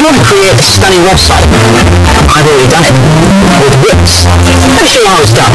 want to create a stunning website? I've already done it. With Wix. Let me show you how it's done.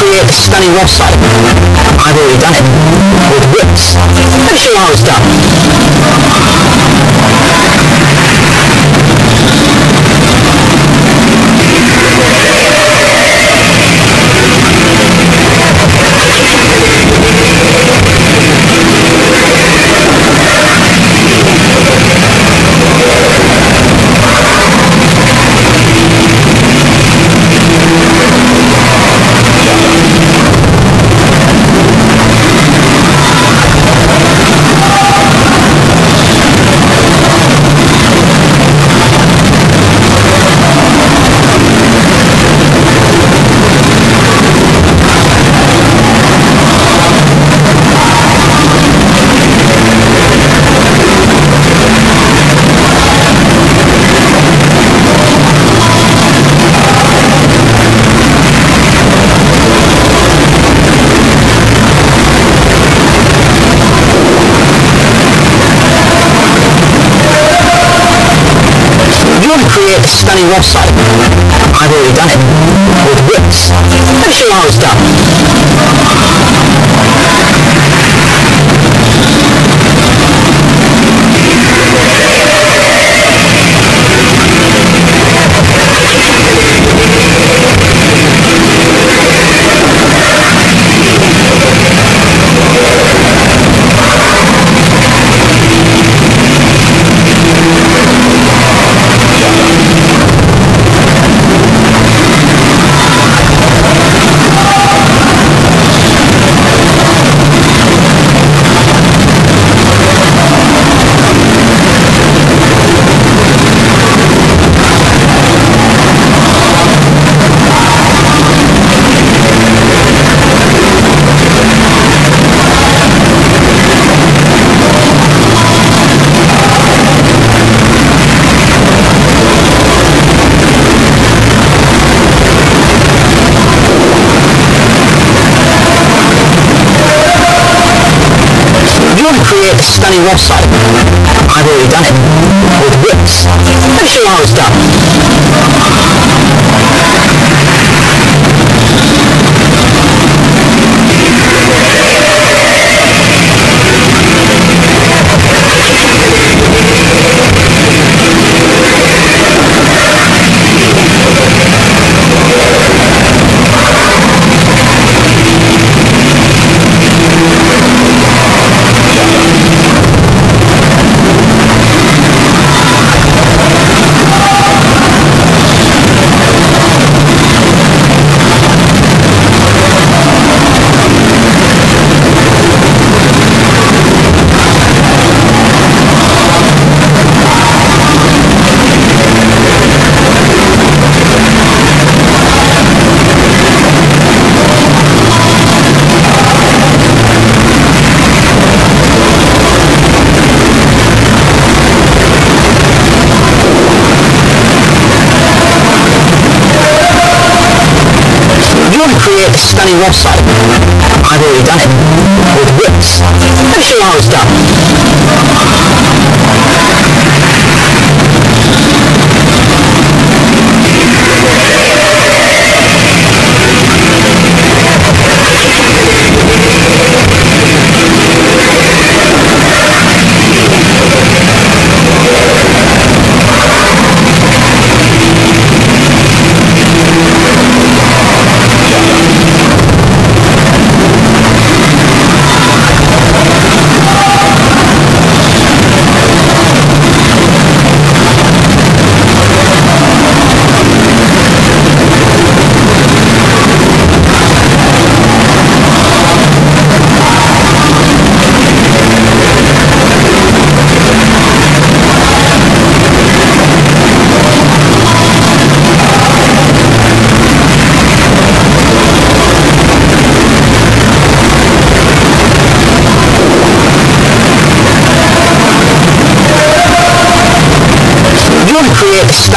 Create a stunning website. I've already done it. With Wix. Let me show you how it's done. Create a stunning website. I've already done it. With Wix. Let me show you how it's done. Create a stunning website. I've already done it. With Wix. Let me show you how it's done. Create a stunning website. I've already done it. With Wix. Let me show you how it's done.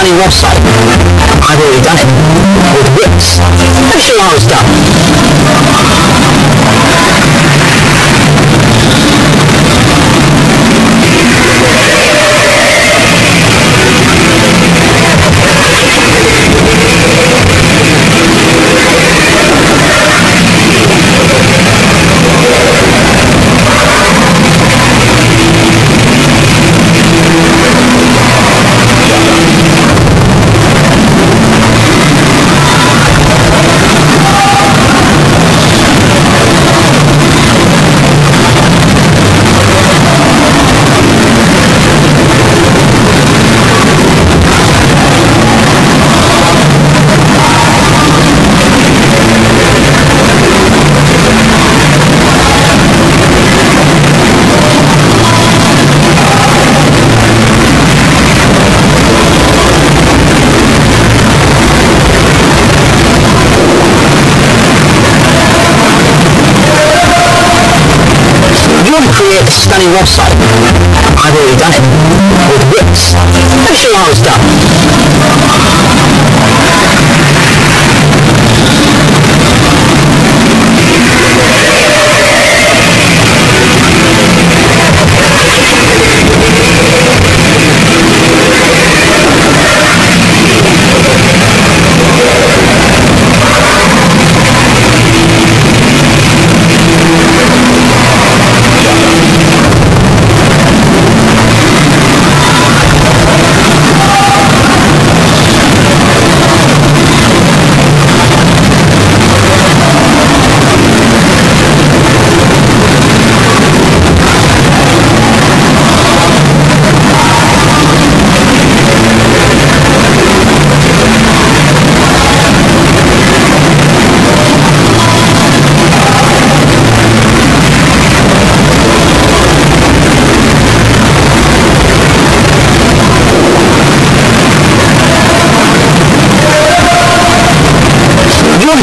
stunning website. I've already done it. With whips. Let me show you how it's done. Create a stunning website. I've already done it. With whips. Let me show you how it's done.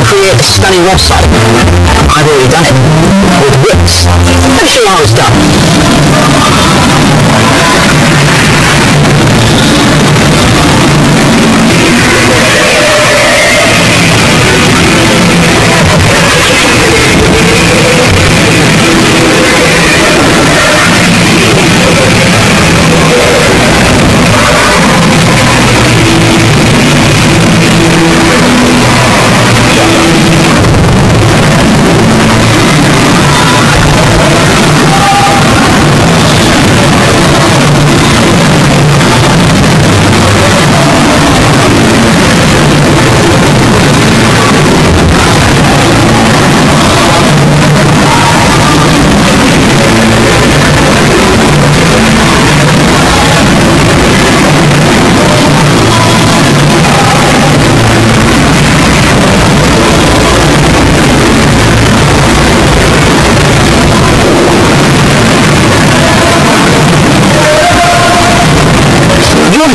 Create a stunning website. I've already done it. With whips. Let me show you how it's done.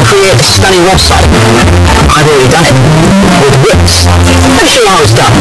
Create a stunning website. I've already done it. With whips. Let me show you how it's done.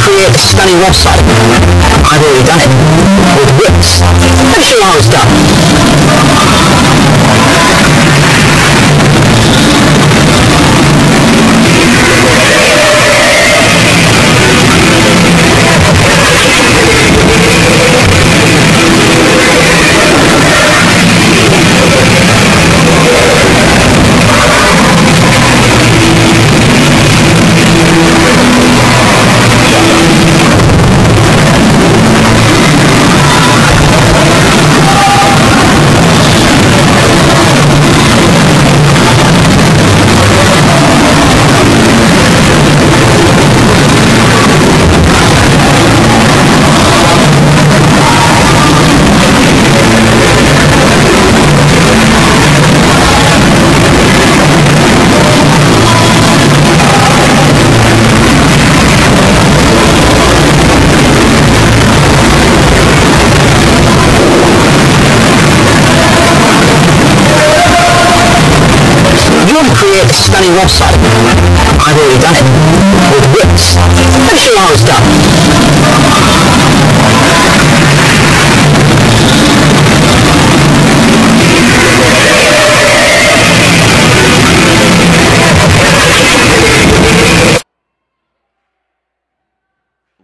Create a stunning website. I've already done it. With whips. Let me show you how it's done. done in your side. I've already done it. With wits. Pretty sure I was done.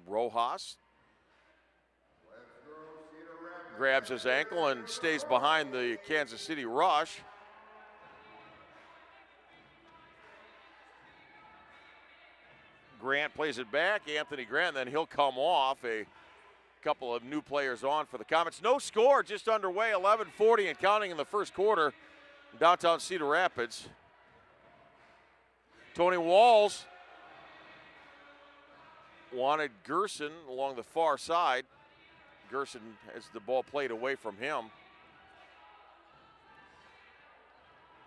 Rojas grabs his ankle and stays behind the Kansas City rush. Grant plays it back, Anthony Grant, then he'll come off. A couple of new players on for the Comets. No score, just underway, 11:40 and counting in the first quarter in downtown Cedar Rapids. Tony Walls wanted Gerson along the far side. Gerson has the ball played away from him.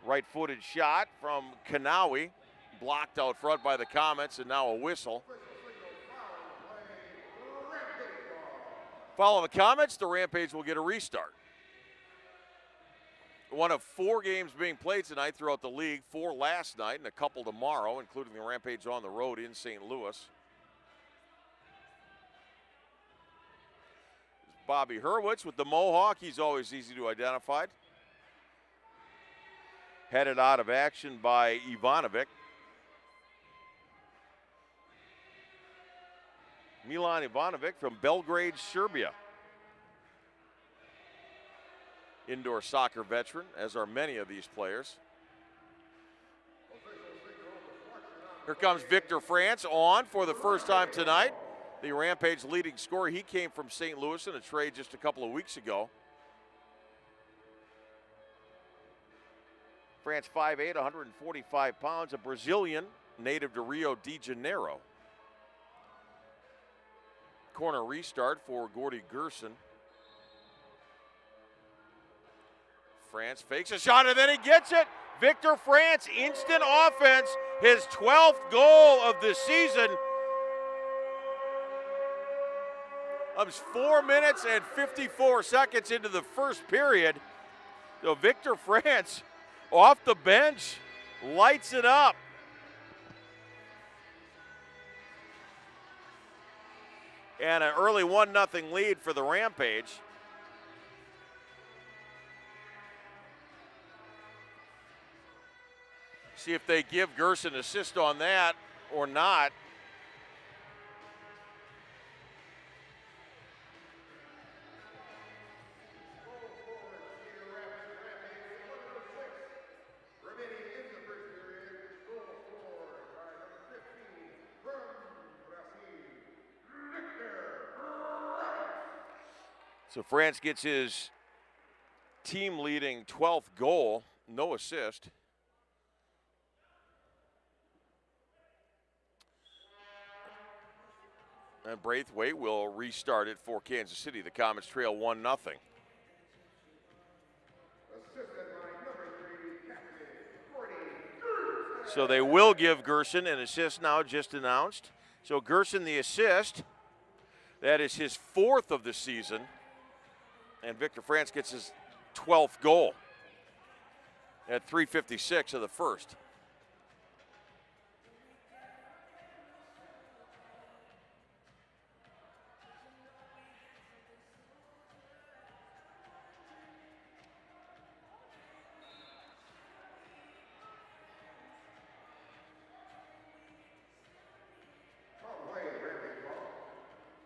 Right-footed shot from Kanawi, blocked out front by the Comets, and now a whistle. Following the Comets, the Rampage will get a restart. One of 4 games being played tonight throughout the league, 4 last night and a couple tomorrow, including the Rampage on the road in St. Louis. Bobby Hurwitz with the Mohawk. He's always easy to identify. Headed out of action by Ivanovic. Milan Ivanovic from Belgrade, Serbia. Indoor soccer veteran, as are many of these players. Here comes Victor France on for the first time tonight. The Rampage leading scorer. He came from St. Louis in a trade just a couple of weeks ago. France 5'8", 145 pounds, a Brazilian, native to Rio de Janeiro. Corner restart for Gordy Gerson. France fakes a shot and then he gets it. Victor France, instant offense, his 12th goal of the season. Comes 4 minutes and 54 seconds into the first period. So Victor France off the bench, lights it up. And an early 1-0 lead for the Rampage. See if they give Gerson an assist on that or not. So France gets his team-leading 12th goal, no assist. And Braithwaite will restart it for Kansas City. The Comets trail 1-0. So they will give Gerson an assist now, just announced. So Gerson the assist. That is his 4th of the season. And Victor France gets his 12th goal at 3:56 of the first.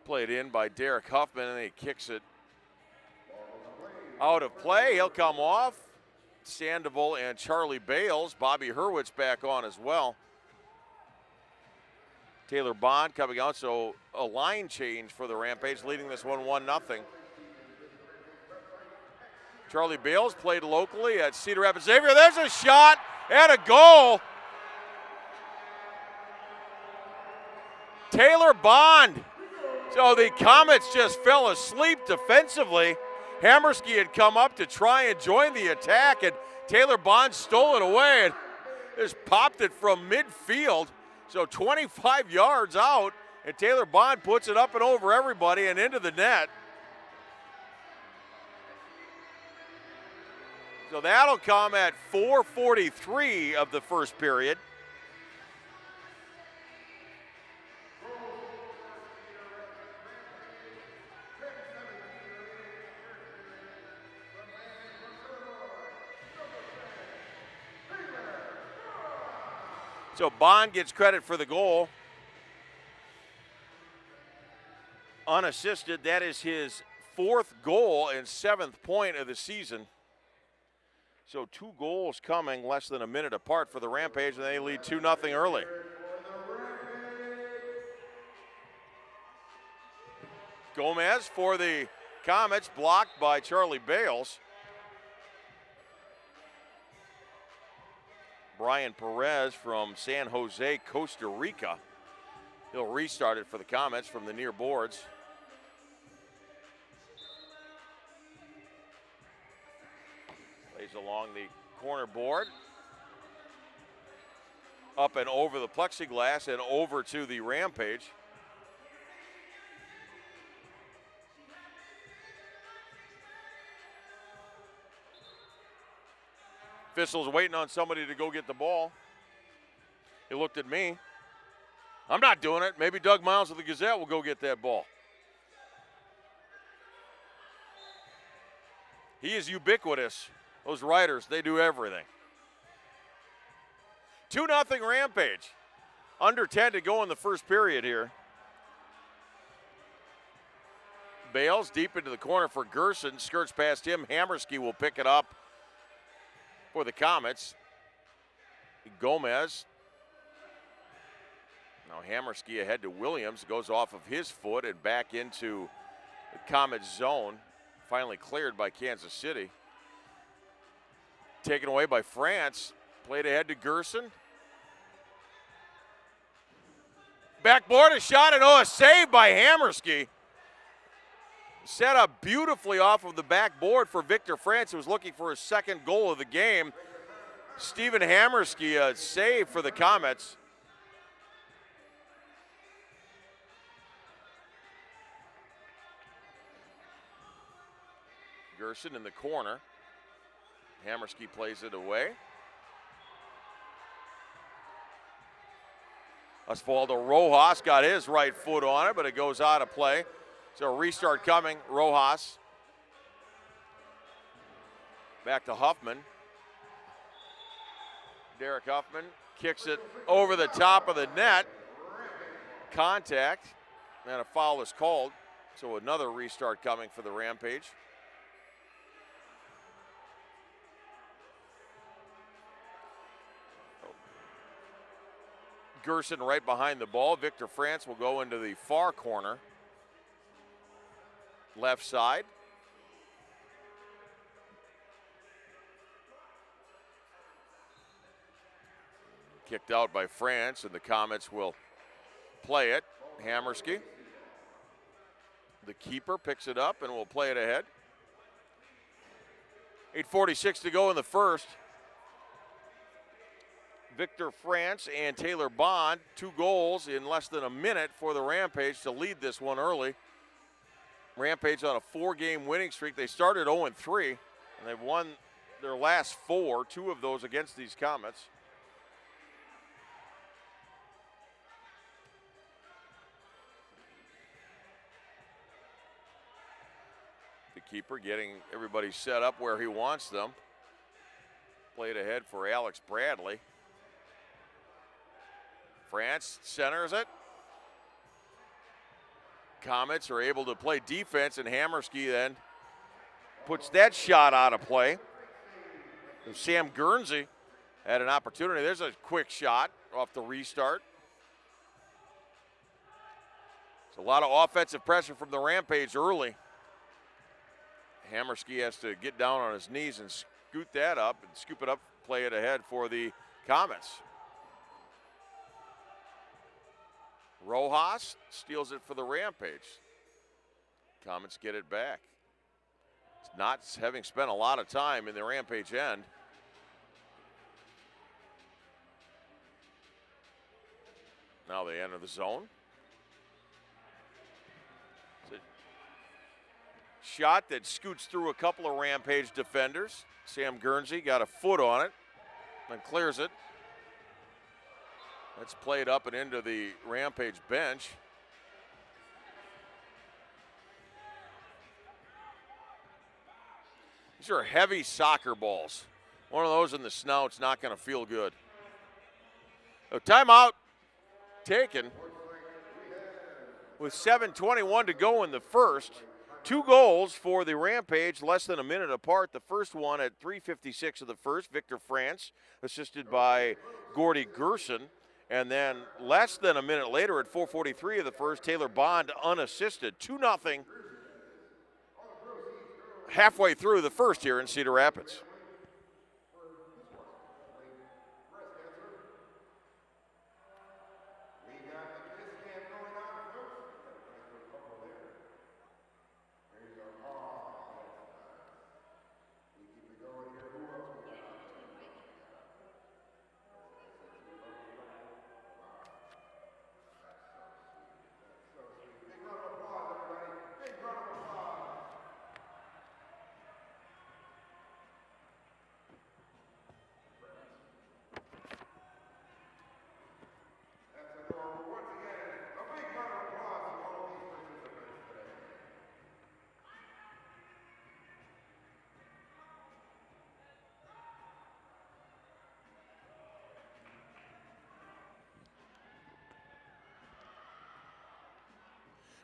Played in by Derek Huffman, and he kicks it out of play. He'll come off. Sandoval and Charlie Bales. Bobby Hurwitz back on as well. Taylor Bond coming out, so a line change for the Rampage, leading this one 1-0. Charlie Bales played locally at Cedar Rapids Xavier. There's a shot and a goal. Taylor Bond. So the Comets just fell asleep defensively. Hammerski had come up to try and join the attack, and Taylor Bond stole it away and just popped it from midfield. So 25 yards out, and Taylor Bond puts it up and over everybody and into the net. So that'll come at 4:43 of the first period. So Bond gets credit for the goal. Unassisted, that is his 4th goal and 7th point of the season. So 2 goals coming less than a minute apart for the Rampage, and they lead 2-0 early. Gomez for the Comets, blocked by Charlie Bales. Brian Perez from San Jose, Costa Rica. He'll restart it for the Comets from the near boards. Plays along the corner board. Up and over the plexiglass and over to the Rampage. Fissel's waiting on somebody to go get the ball. He looked at me. I'm not doing it. Maybe Doug Miles of the Gazette will go get that ball. He is ubiquitous. Those writers, they do everything. 2-0 Rampage. Under 10 to go in the first period here. Bales deep into the corner for Gerson. Skirts past him. Hammerski will pick it up for the Comets. Gomez. Now Hammerski ahead to Williams. Goes off of his foot and back into the Comets zone. Finally cleared by Kansas City. Taken away by France. Played ahead to Gerson. Backboard, a shot, and a save by Hammerski. Set up beautifully off of the backboard for Victor France, who was looking for his 2nd goal of the game. Stephen Hammerski, a save for the Comets. Gerson in the corner. Hammerski plays it away. Osvaldo Rojas got his right foot on it, but it goes out of play. So a restart coming. Rojas. Back to Huffman. Derek Huffman kicks it over the top of the net. Contact, and a foul is called. So another restart coming for the Rampage. Gerson right behind the ball. Victor France will go into the far corner. Left side. Kicked out by France, and the Comets will play it. Hammerski. The keeper picks it up and will play it ahead. 8:46 to go in the first. Victor France and Taylor Bond, 2 goals in less than a minute for the Rampage to lead this one early. Rampage on a 4-game winning streak. They started 0-3, and they've won their last 4, 2 of those against these Comets. The keeper getting everybody set up where he wants them. Played ahead for Alex Bradley. France centers it. Comets are able to play defense, and Hammerski then puts that shot out of play. Sam Guernsey had an opportunity. There's a quick shot off the restart. It's a lot of offensive pressure from the Rampage early. Hammerski has to get down on his knees and scoot that up and scoop it up, play it ahead for the Comets. Rojas steals it for the Rampage. Comets get it back. It's not having spent a lot of time in the Rampage end. Now they enter the zone. Shot that scoots through a couple of Rampage defenders. Sam Guernsey got a foot on it and clears it. That's played up and into the Rampage bench. These are heavy soccer balls. One of those in the snout's not going to feel good. A timeout taken with 7:21 to go in the first. 2 goals for the Rampage, less than a minute apart. The first one at 3:56 of the first, Victor France, assisted by Gordy Gerson. And then less than a minute later at 4:43 of the first, Taylor Bond unassisted. 2-0 halfway through the first here in Cedar Rapids.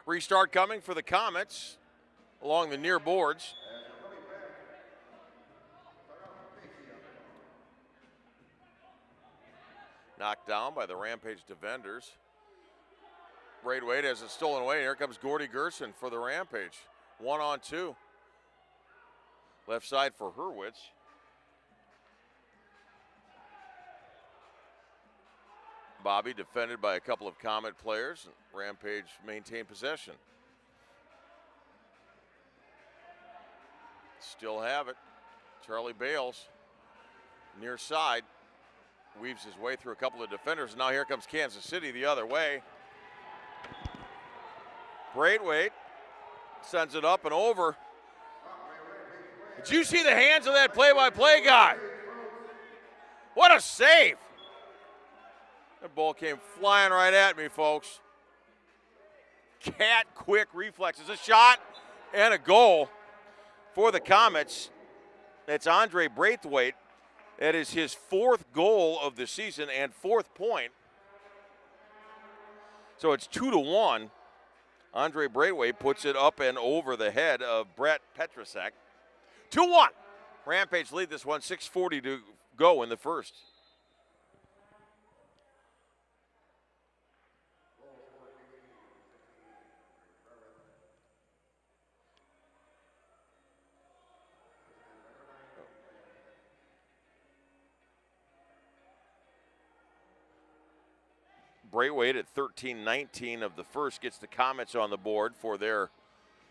Restart coming for the Comets along the near boards. Knocked down by the Rampage defenders. Braithwaite has it stolen away. Here comes Gordy Gerson for the Rampage. 1-on-2. Left side for Hurwitz. Bobby defended by a couple of Comet players. Rampage maintained possession. Still have it. Charlie Bales, near side, weaves his way through a couple of defenders. And now here comes Kansas City the other way. Braithwaite sends it up and over. Did you see the hands of that play-by-play guy? What a save. That ball came flying right at me, folks. Cat quick reflexes. A shot and a goal for the Comets. That's Andre Braithwaite. That is his 4th goal of the season and 4th point. So it's 2-1. Andre Braithwaite puts it up and over the head of Brett Petrusek. 2-1. Rampage lead this one, 6:40 to go in the first. Braithwaite at 13-19 of the first gets the Comets on the board for their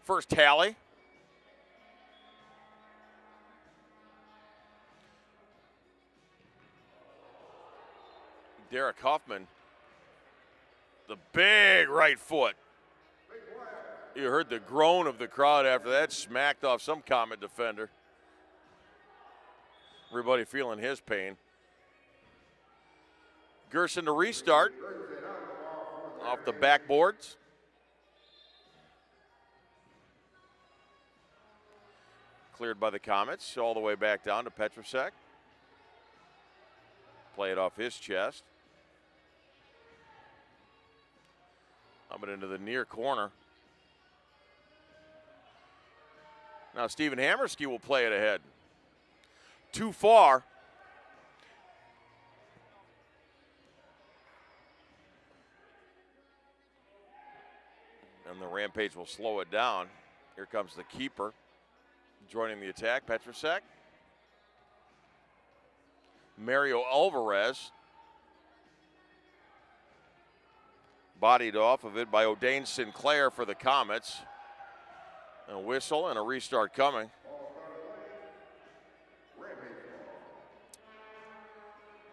first tally. Derek Huffman, the big right foot. You heard the groan of the crowd after that, smacked off some Comet defender. Everybody feeling his pain. Gerson to restart off the backboards. Cleared by the Comets, all the way back down to Petrusek. Play it off his chest. Up into the near corner. Now Stephen Hammerski will play it ahead. Too far. And the Rampage will slow it down. Here comes the keeper joining the attack, Petrusek. Mario Alvarez. Bodied off of it by O'Dane Sinclair for the Comets. A whistle and a restart coming.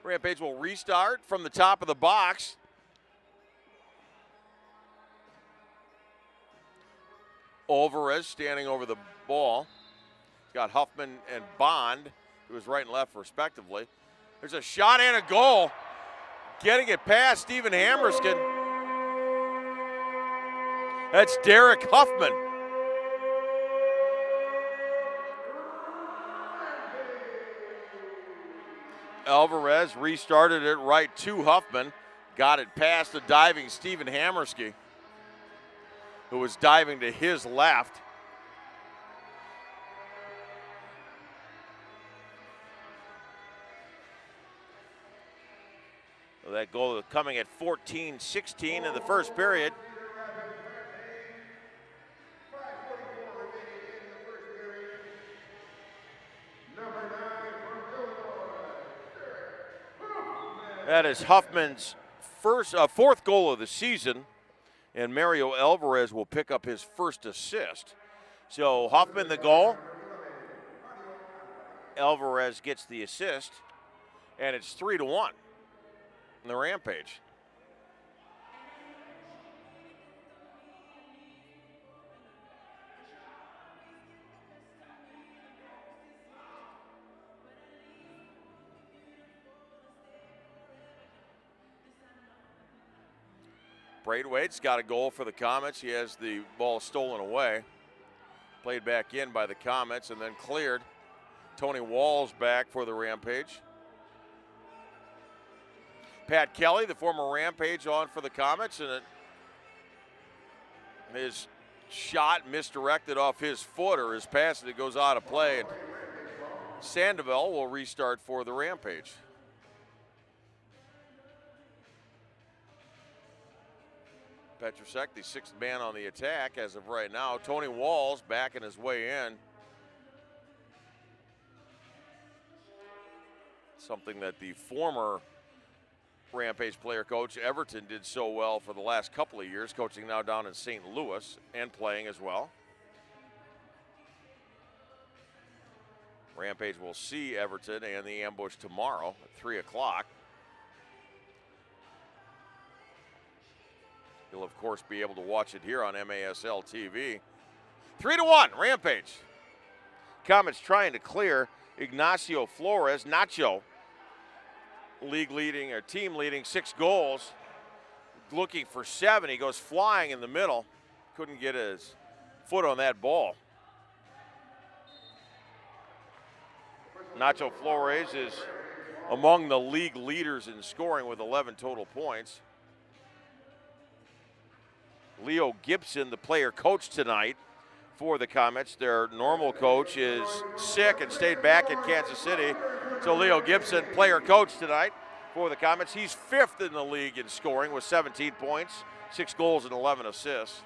Rampage will restart from the top of the box. Alvarez standing over the ball. He's got Huffman and Bond, who is right and left respectively. There's a shot and a goal. Getting it past Stephen Hammerskin. That's Derek Huffman. Alvarez restarted it right to Huffman. Got it past the diving Stephen Hammersky, who was diving to his left. So that goal coming at 14-16 in the first period. That is Huffman's fourth goal of the season, and Mario Alvarez will pick up his first assist. So Huffman the goal, Alvarez gets the assist, and it's 3-1 in the Rampage. Braithwaite's got a goal for the Comets. He has the ball stolen away. Played back in by the Comets and then cleared. Tony Wall's back for the Rampage. Pat Kelly, the former Rampage, on for the Comets, and his shot misdirected off his foot or his pass, and it goes out of play. And Sandoval will restart for the Rampage. Petrusek, the sixth man on the attack as of right now. Tony Wall's backing his way in. Something that the former Rampage player coach Everton did so well for the last couple of years, coaching now down in St. Louis and playing as well. Rampage will see Everton and the ambush tomorrow at 3 o'clock. You'll, of course, be able to watch it here on MASL TV. 3-1, Rampage. Comets trying to clear Ignacio Flores. Nacho, team leading 6 goals. Looking for 7. He goes flying in the middle. Couldn't get his foot on that ball. Nacho Flores is among the league leaders in scoring with 11 total points. Leo Gibson, the player coach tonight for the Comets. Their normal coach is sick and stayed back in Kansas City. So Leo Gibson, player coach tonight for the Comets. He's 5th in the league in scoring with 17 points, 6 goals and 11 assists.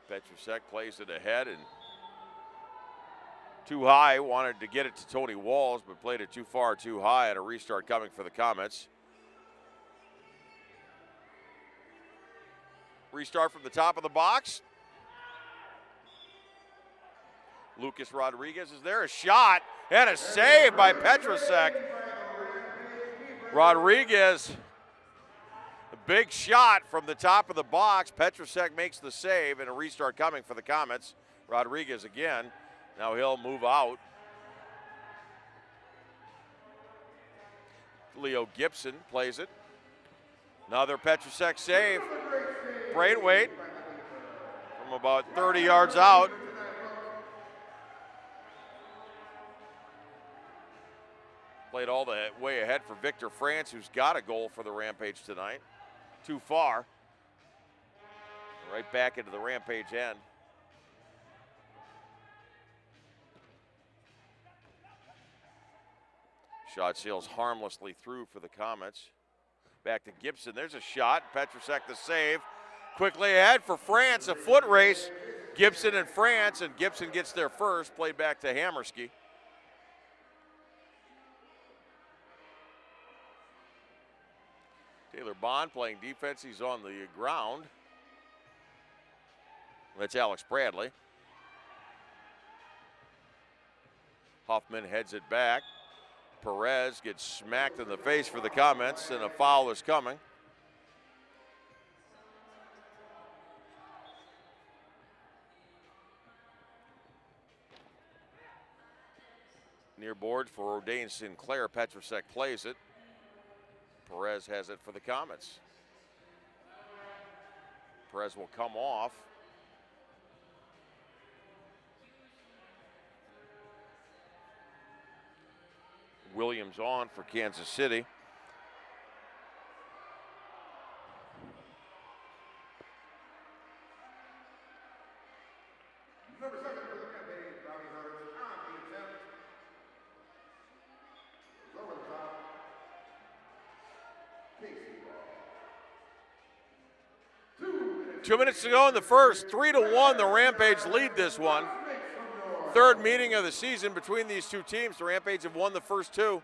Petrusek plays it ahead and too high, wanted to get it to Tony Walls, but played it too far, too high, and a restart coming for the Comets. Restart from the top of the box. Lucas Rodriguez is there, a shot and a save by Petrusek. Rodriguez, a big shot from the top of the box. Petrusek makes the save, and a restart coming for the Comets. Rodriguez again. Now he'll move out. Leo Gibson plays it. Another Petrusek save. Braithwaite from about 30 yards out. Played all the way ahead for Victor France, who's got a goal for the Rampage tonight. Too far. Right back into the Rampage end. Shot sails harmlessly through for the Comets. Back to Gibson. There's a shot. Petrusek the save. Quickly ahead for France. A foot race. Gibson and France, and Gibson gets there first. Played back to Hammersky. Taylor Bond playing defense. He's on the ground. That's Alex Bradley. Huffman heads it back. Perez gets smacked in the face for the Comets, and a foul is coming. Near board for Rodane Sinclair. Petrosek plays it. Perez has it for the Comets. Perez will come off. Williams on for Kansas City. Number 7 for the Rampage, Brownie Hunters on the attempt. Over the top. Casey ball. 2 minutes to go in the first. 3-1, the Rampage lead this one. Third meeting of the season between these two teams. The Rampage have won the first two.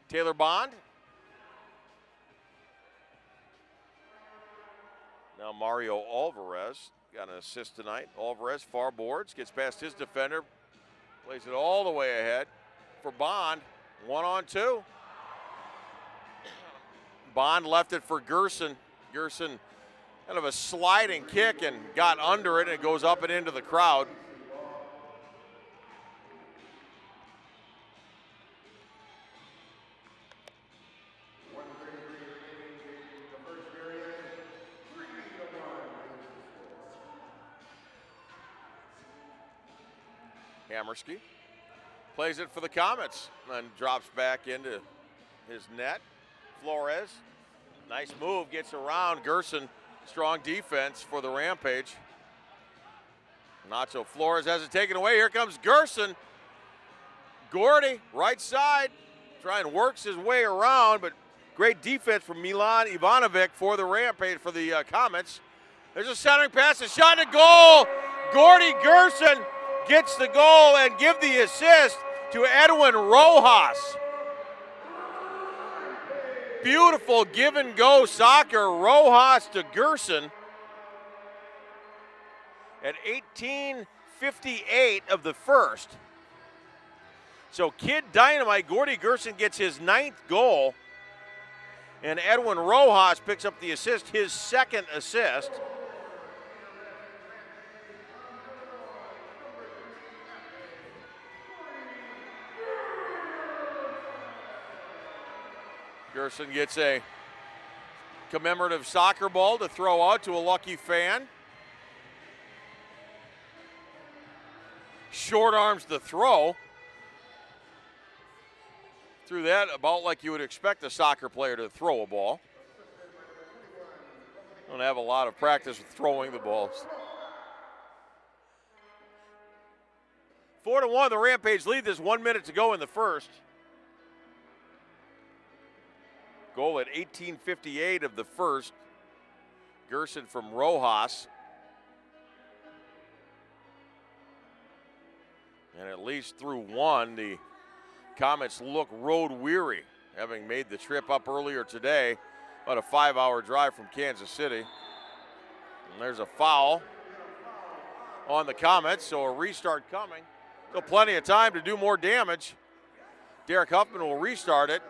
Taylor Bond. Now Mario Alvarez got an assist tonight. Alvarez, far boards, gets past his defender, plays it all the way ahead for Bond. 1-on-2. Bond left it for Gerson. Gerson kind of a sliding kick and got under it, and it goes up and into the crowd. Hammerski plays it for the Comets and drops back into his net. Flores, nice move, gets around Gerson. Strong defense for the Rampage. Nacho Flores has it taken away. Here comes Gerson. Gordy, right side, trying works his way around, but great defense from Milan Ivanovic for the Rampage, for the Comets. There's a centering pass, a shot, and a goal. Gordy Gerson gets the goal and give the assist to Edwin Rojas. Beautiful give and go soccer. Rojas to Gerson at 18:58 of the first. So Kid Dynamite, Gordy Gerson gets his 9th goal, and Edwin Rojas picks up the assist, his 2nd assist. Gerson gets a commemorative soccer ball to throw out to a lucky fan. Short arms the throw. Threw that about like you would expect a soccer player to throw a ball. Don't have a lot of practice with throwing the balls. 4-1, the Rampage lead. There's 1 minute to go in the first. Goal at 18:58 of the first. Gerson from Rojas. And at least through one, the Comets look road weary, having made the trip up earlier today, about a 5-hour drive from Kansas City. And there's a foul on the Comets, so a restart coming. Still plenty of time to do more damage. Derek Huffman will restart it.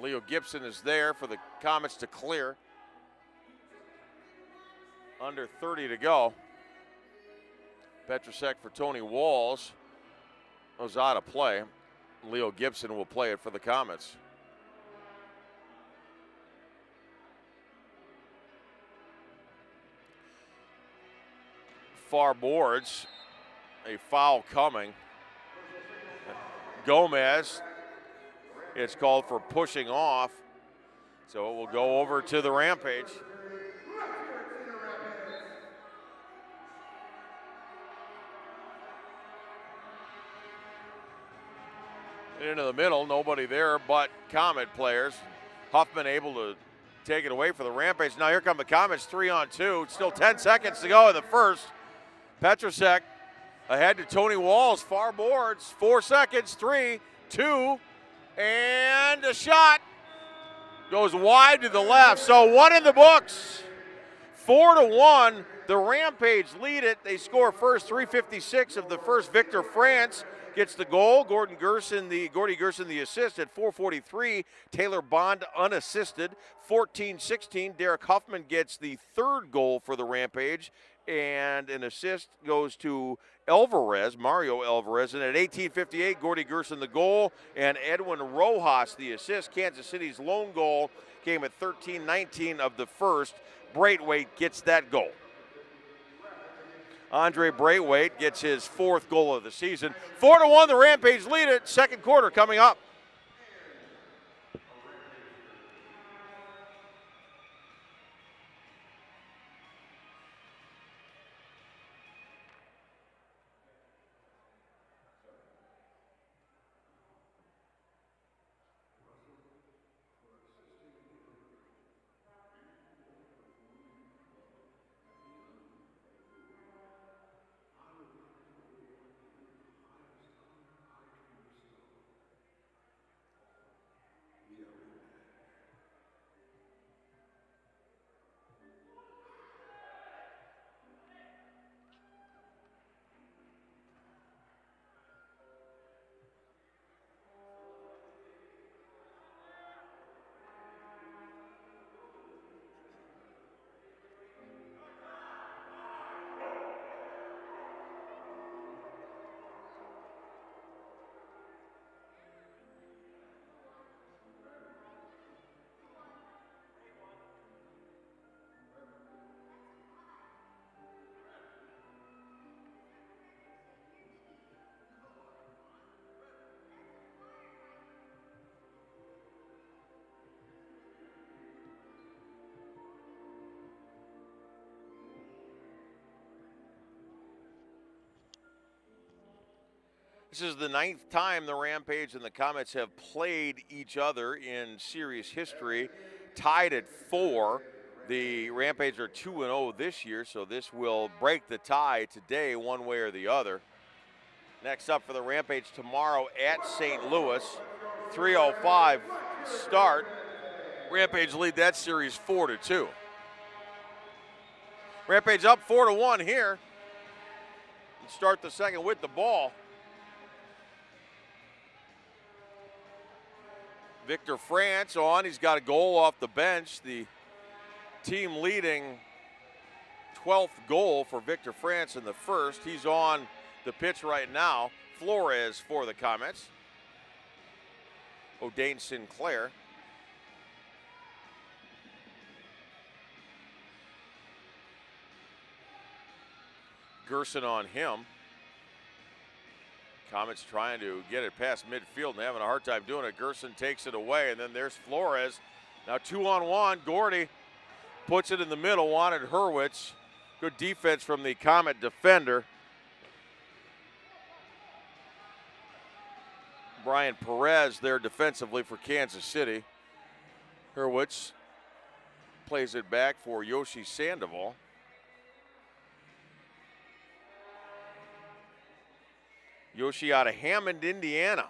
Leo Gibson is there for the Comets to clear. Under 30 to go. Petrosek for Tony Walls. Was out of play. Leo Gibson will play it for the Comets. Far boards. A foul coming. Gomez. It's called for pushing off, so it will go over to the Rampage. Into the middle, nobody there but Comet players. Huffman able to take it away for the Rampage. Now here come the Comets, 3-on-2. Still 10 seconds to go in the first. Petrosek ahead to Tony Walls, far boards, 4 seconds, 3, 2, and a shot goes wide to the left. So one in the books. 4-1, the The Rampage lead it. They score first, 3:56 of the first. Victor France gets the goal. Gordy Gerson the assist at 4:43. Taylor Bond unassisted. 14-16. Derek Huffman gets the third goal for the Rampage, and an assist goes to Mario Alvarez. And at 18:58, Gordy Gerson the goal, and Edwin Rojas the assist. Kansas City's lone goal came at 13:19 of the first. Braithwaite gets that goal. Andre Braithwaite gets his fourth goal of the season. 4-1, the Rampage lead it. Second quarter coming up. This is the 9th time the Rampage and the Comets have played each other in series history, tied at 4. The Rampage are 2-0 this year, so this will break the tie today one way or the other. Next up for the Rampage tomorrow at St. Louis, 3:05 start. Rampage lead that series 4-2. Rampage up 4-1 here. And start the second with the ball. Victor France on. He's got a goal off the bench. The team leading 12th goal for Victor France in the first. He's on the pitch right now. Flores for the Comets. O'Dane Sinclair. Gerson on him. Comets trying to get it past midfield and having a hard time doing it. Gerson takes it away, and then there's Flores. Now 2-on-1. Gordy puts it in the middle, wanted Hurwitz. Good defense from the Comet defender. Brian Perez there defensively for Kansas City. Hurwitz plays it back for Yoshi Sandoval. Yoshi out of Hammond, Indiana.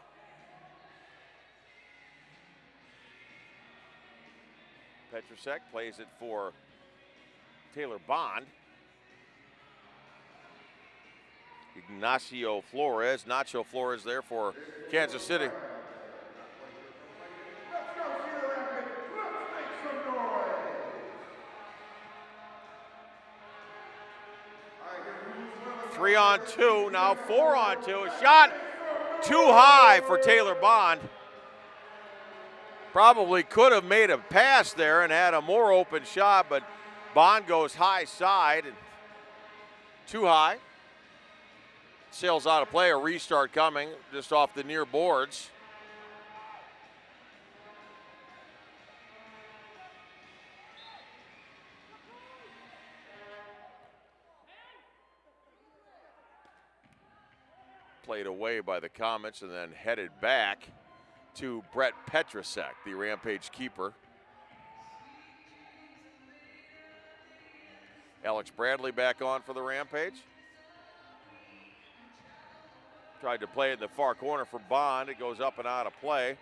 Petrusek plays it for Taylor Bond. Ignacio Flores, Nacho Flores there for Kansas City. Let's go, Cedar Rampage. Let's make some noise. All right, here's 3-on-2, now 4-on-2. A shot too high for Taylor Bond. Probably could have made a pass there and had a more open shot, but Bond goes high side and too high. Sails out of play, a restart coming just off the near boards. Played away by the Comets and then headed back to Brett Petrusek, the Rampage keeper. Alex Bradley back on for the Rampage. Tried to play it in the far corner for Bond. It goes up and out of play.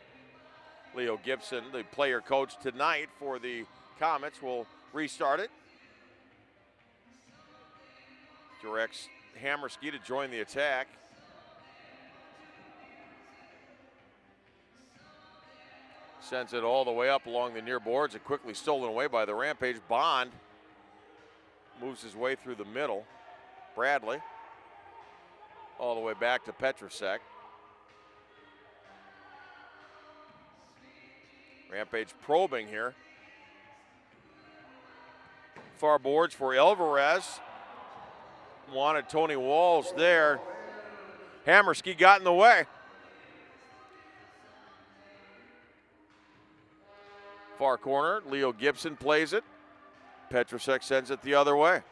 Leo Gibson, the player coach tonight for the Comets, will restart it. Directs Hammerski to join the attack. Sends it all the way up along the near boards and quickly stolen away by the Rampage. Bond moves his way through the middle. Bradley all the way back to Petrusek. Rampage probing here. Far boards for Alvarez. Wanted Tony Walls there. Hammerski got in the way. Far corner, Leo Gibson plays it. Petrusek sends it the other way.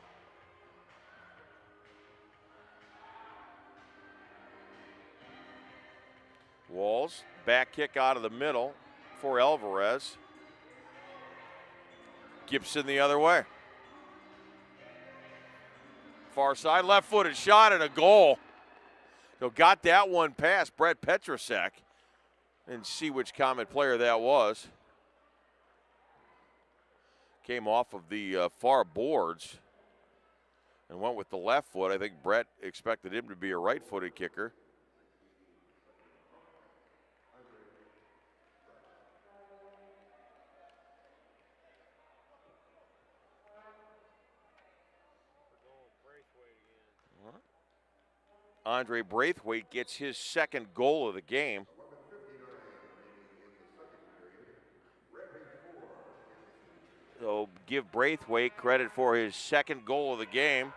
Walls, back kick out of the middle for Alvarez. Gibson the other way. Far side, left-footed shot and a goal. So got that one past Brett Petrusek. And see which Comet player that was. Came off of the far boards and went with the left foot. I think Brett expected him to be a right-footed kicker. Andre Braithwaite gets his second goal of the game. So give Braithwaite credit for his second goal of the game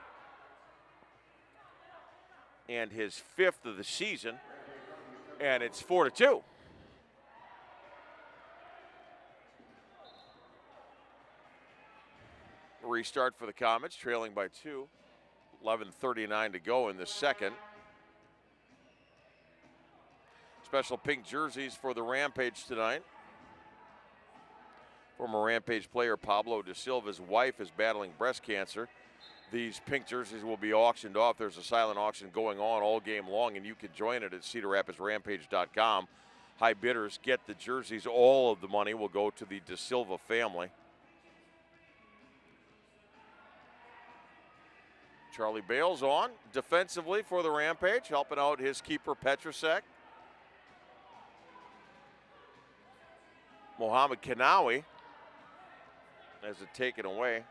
and his fifth of the season. And it's 4-2. Restart for the Comets, trailing by 2. 11:39 to go in the second. Special pink jerseys for the Rampage tonight. Former Rampage player Pablo Da Silva's wife is battling breast cancer. These pink jerseys will be auctioned off. There's a silent auction going on all game long, and you can join it at CedarRapidsRampage.com. High bidders get the jerseys. All of the money will go to the Da Silva family. Charlie Bale's on defensively for the Rampage, helping out his keeper Petrusek. Mohamed Kanawi has it taken away.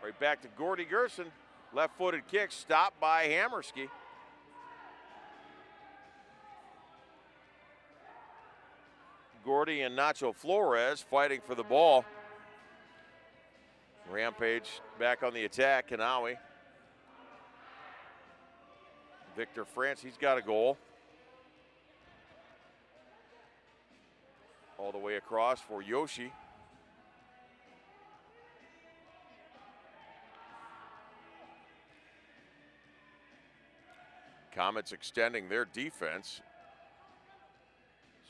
Right back to Gordy Gerson. Left-footed kick stopped by Hammerski. Gordy and Nacho Flores fighting for the ball. Rampage back on the attack. Kanawi. Victor France, he's got a goal. All the way across for Yoshi. Comets extending their defense.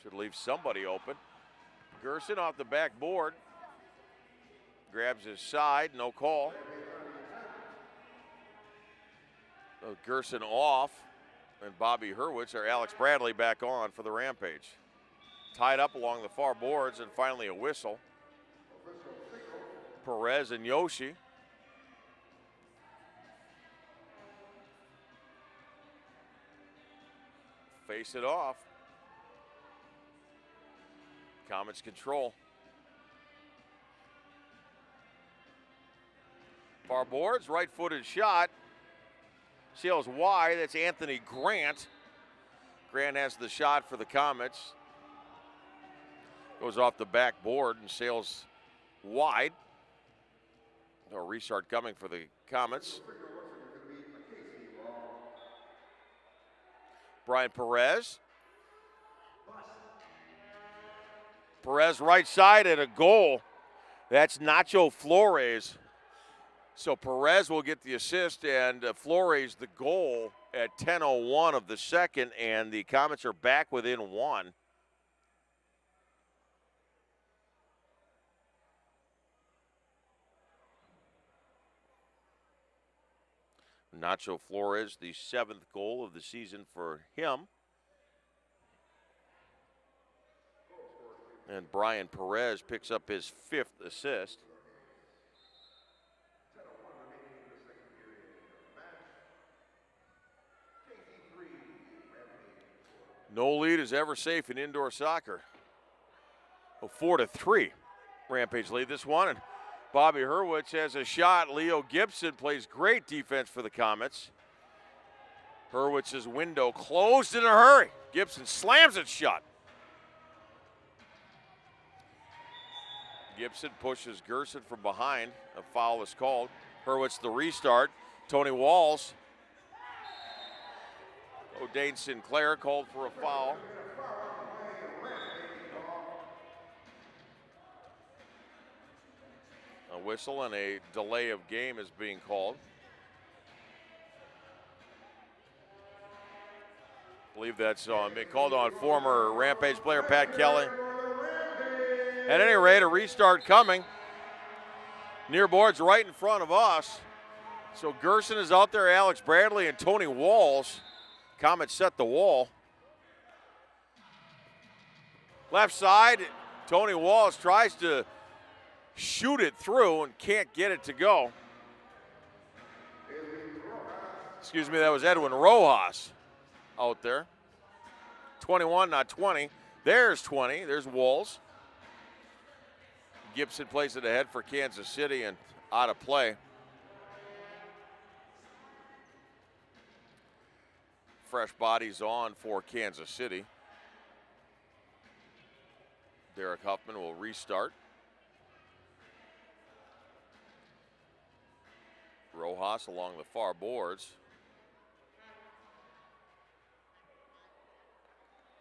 Should leave somebody open. Gerson off the backboard. Grabs his side, no call. So Gerson off, and Bobby Hurwitz or Alex Bradley back on for the Rampage. Tied up along the far boards, and finally a whistle. Perez and Yoshi. Face it off. Comets control. Far boards, right-footed shot. Sails wide, that's Anthony Grant. Grant has the shot for the Comets. Goes off the backboard and sails wide. A restart coming for the Comets. Brian Perez. Perez right side and a goal. That's Nacho Flores. So Perez will get the assist and Flores the goal at 10:01 of the second, and the Comets are back within one. Nacho Flores, the 7th goal of the season for him. And Brian Perez picks up his 5th assist. No lead is ever safe in indoor soccer. 4-3. Rampage lead this one, and Bobby Hurwitz has a shot. Leo Gibson plays great defense for the Comets. Hurwitz's window closed in a hurry. Gibson slams it shut. Gibson pushes Gerson from behind. A foul is called. Hurwitz the restart. Tony Walls. O'Dane Sinclair called for a foul. A whistle and a delay of game is being called. I believe that's being called on former Rampage player Pat Kelly. At any rate, a restart coming. Near boards right in front of us. So Gerson is out there, Alex Bradley and Tony Walls. Comets set the wall. Left side, Tony Walls tries to shoot it through and can't get it to go. Excuse me, that was Edwin Rojas out there. 21, not 20. There's 20, there's Walls. Gibson plays it ahead for Kansas City and out of play. Fresh bodies on for Kansas City. Derek Huffman will restart. Rojas along the far boards.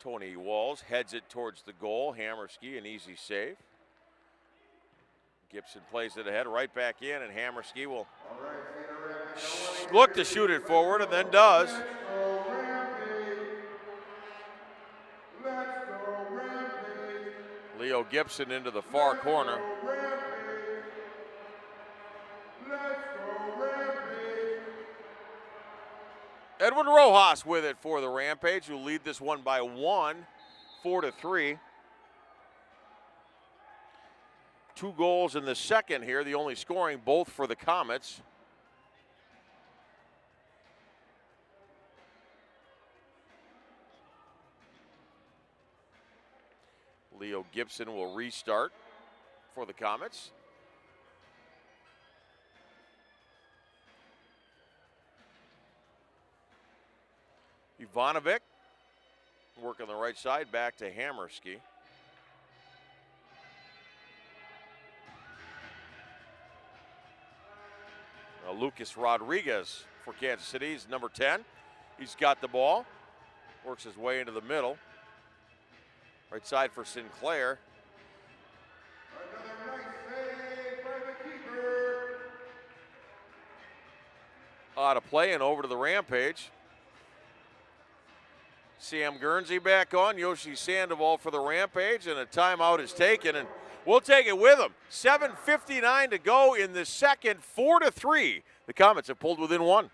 Tony Walls heads it towards the goal. Hammerski, an easy save. Gibson plays it ahead, right back in, and Hammerski will look to shoot it forward and then does. Leo Gibson into the far corner. Edwin Rojas with it for the Rampage, who lead this one by 1, 4-3. 2 goals in the second here, the only scoring both for the Comets. Leo Gibson will restart for the Comets. Ivanovic work on the right side, back to Hammerski. Lucas Rodriguez for Kansas City, he's number 10. He's got the ball, works his way into the middle. Right side for Sinclair. Another nice save by the keeper. Out of play and over to the Rampage. Sam Guernsey back on, Yoshi Sandoval for the Rampage, and a timeout is taken, and we'll take it with them. 7:59 to go in the second, 4-3. The Comets have pulled within 1.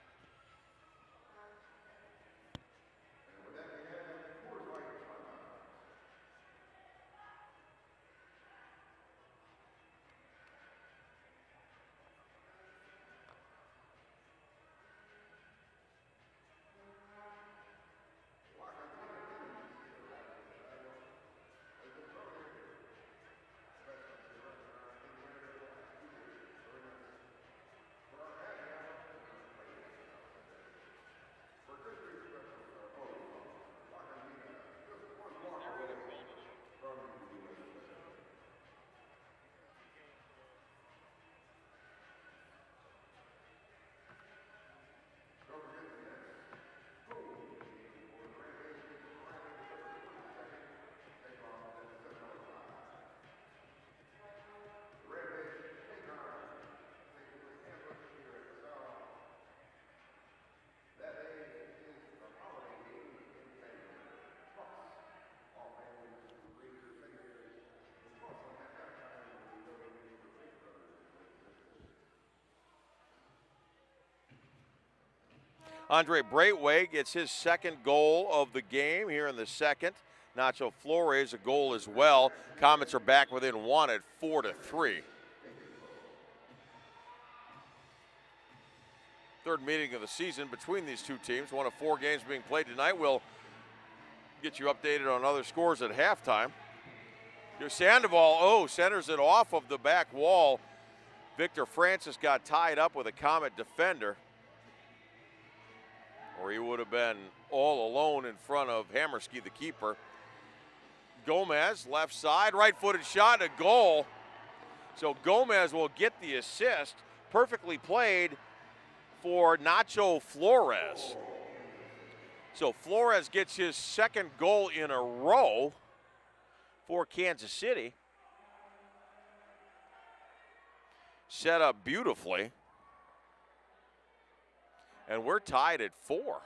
Andre Braithwaite gets his second goal of the game here in the second. Nacho Flores a goal as well. Comets are back within 1 at 4-3. Third meeting of the season between these two teams. One of 4 games being played tonight will Get you updated on other scores at halftime. Sandoval, centers it off of the back wall. Victor Francis got tied up with a Comet defender, or he would have been all alone in front of Hammerski, the keeper. Gomez, left side, right-footed shot, a goal. So Gomez will get the assist. Perfectly played for Nacho Flores. So Flores gets his second goal in a row for Kansas City. Set up beautifully. And we're tied at 4.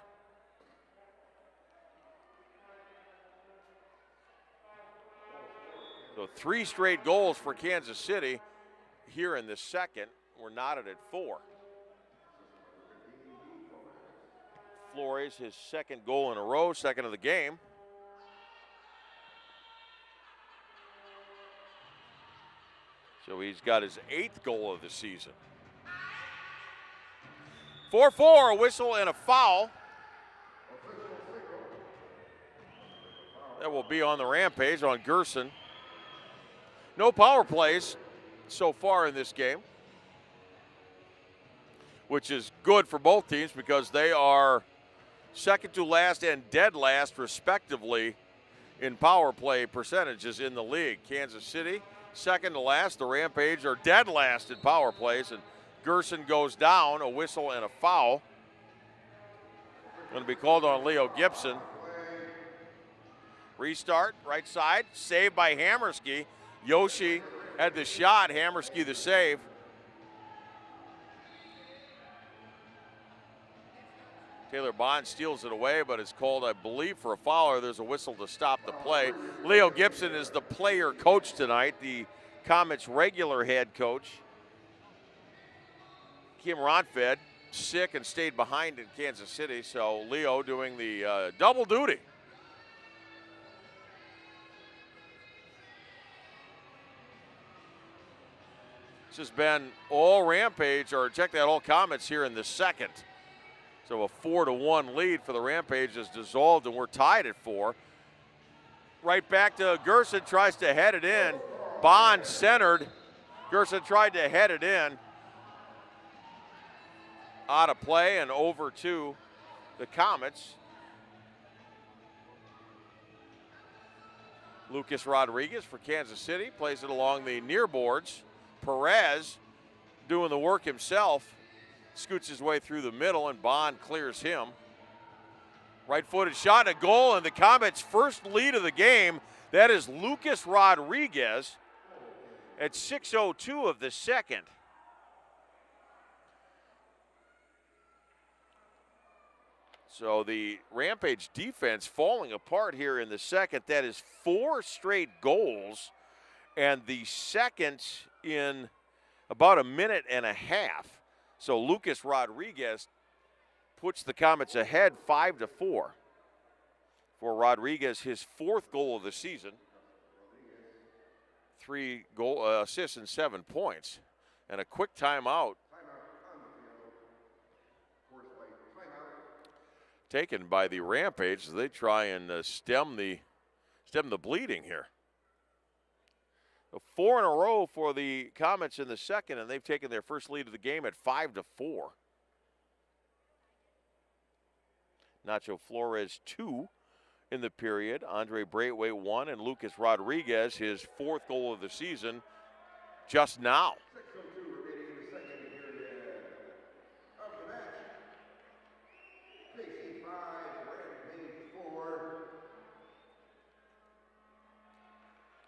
So 3 straight goals for Kansas City here in the second. We're knotted at 4. Flores, his second goal in a row, second of the game. So he's got his 8th goal of the season. 4-4, a whistle and a foul. That will be on the Rampage, on Gerson. No power plays so far in this game, which is good for both teams because they are second to last and dead last, respectively, in power play percentages in the league. Kansas City, second to last. The Rampage are dead last in power plays, and Gerson goes down, a whistle and a foul. Going to be called on Leo Gibson. Restart, right side, saved by Hammerski. Yoshi had the shot, Hammerski the save. Taylor Bond steals it away, but is called, I believe, for a foul, or there's a whistle to stop the play. Leo Gibson is the player coach tonight, the Comets' regular head coach. Kim Ronfed sick and stayed behind in Kansas City, so Leo doing the double duty. This has been all Rampage, or check that, all Comets here in the second. So a 4-1 lead for the Rampage is dissolved, and we're tied at 4. Right back to Gerson, tries to head it in. Bond centered. Gerson tried to head it in. Out of play and over to the Comets. Lucas Rodriguez for Kansas City plays it along the near boards. Perez doing the work himself. Scoots his way through the middle, and Bond clears him. Right-footed shot, a goal, and the Comets' first lead of the game. That is Lucas Rodriguez at 6:02 of the second. So the Rampage defense falling apart here in the second. That is 4 straight goals, and the second in about a minute and a half. So Lucas Rodriguez puts the Comets ahead 5-4. For Rodriguez, his 4th goal of the season. 3 goal assists and 7 points. And a quick timeout taken by the Rampage as they try and stem the bleeding here. So 4 in a row for the Comets in the second, and they've taken their first lead of the game at 5-4. Nacho Flores 2 in the period. Andre Braithwaite 1, and Lucas Rodriguez his 4th goal of the season just now.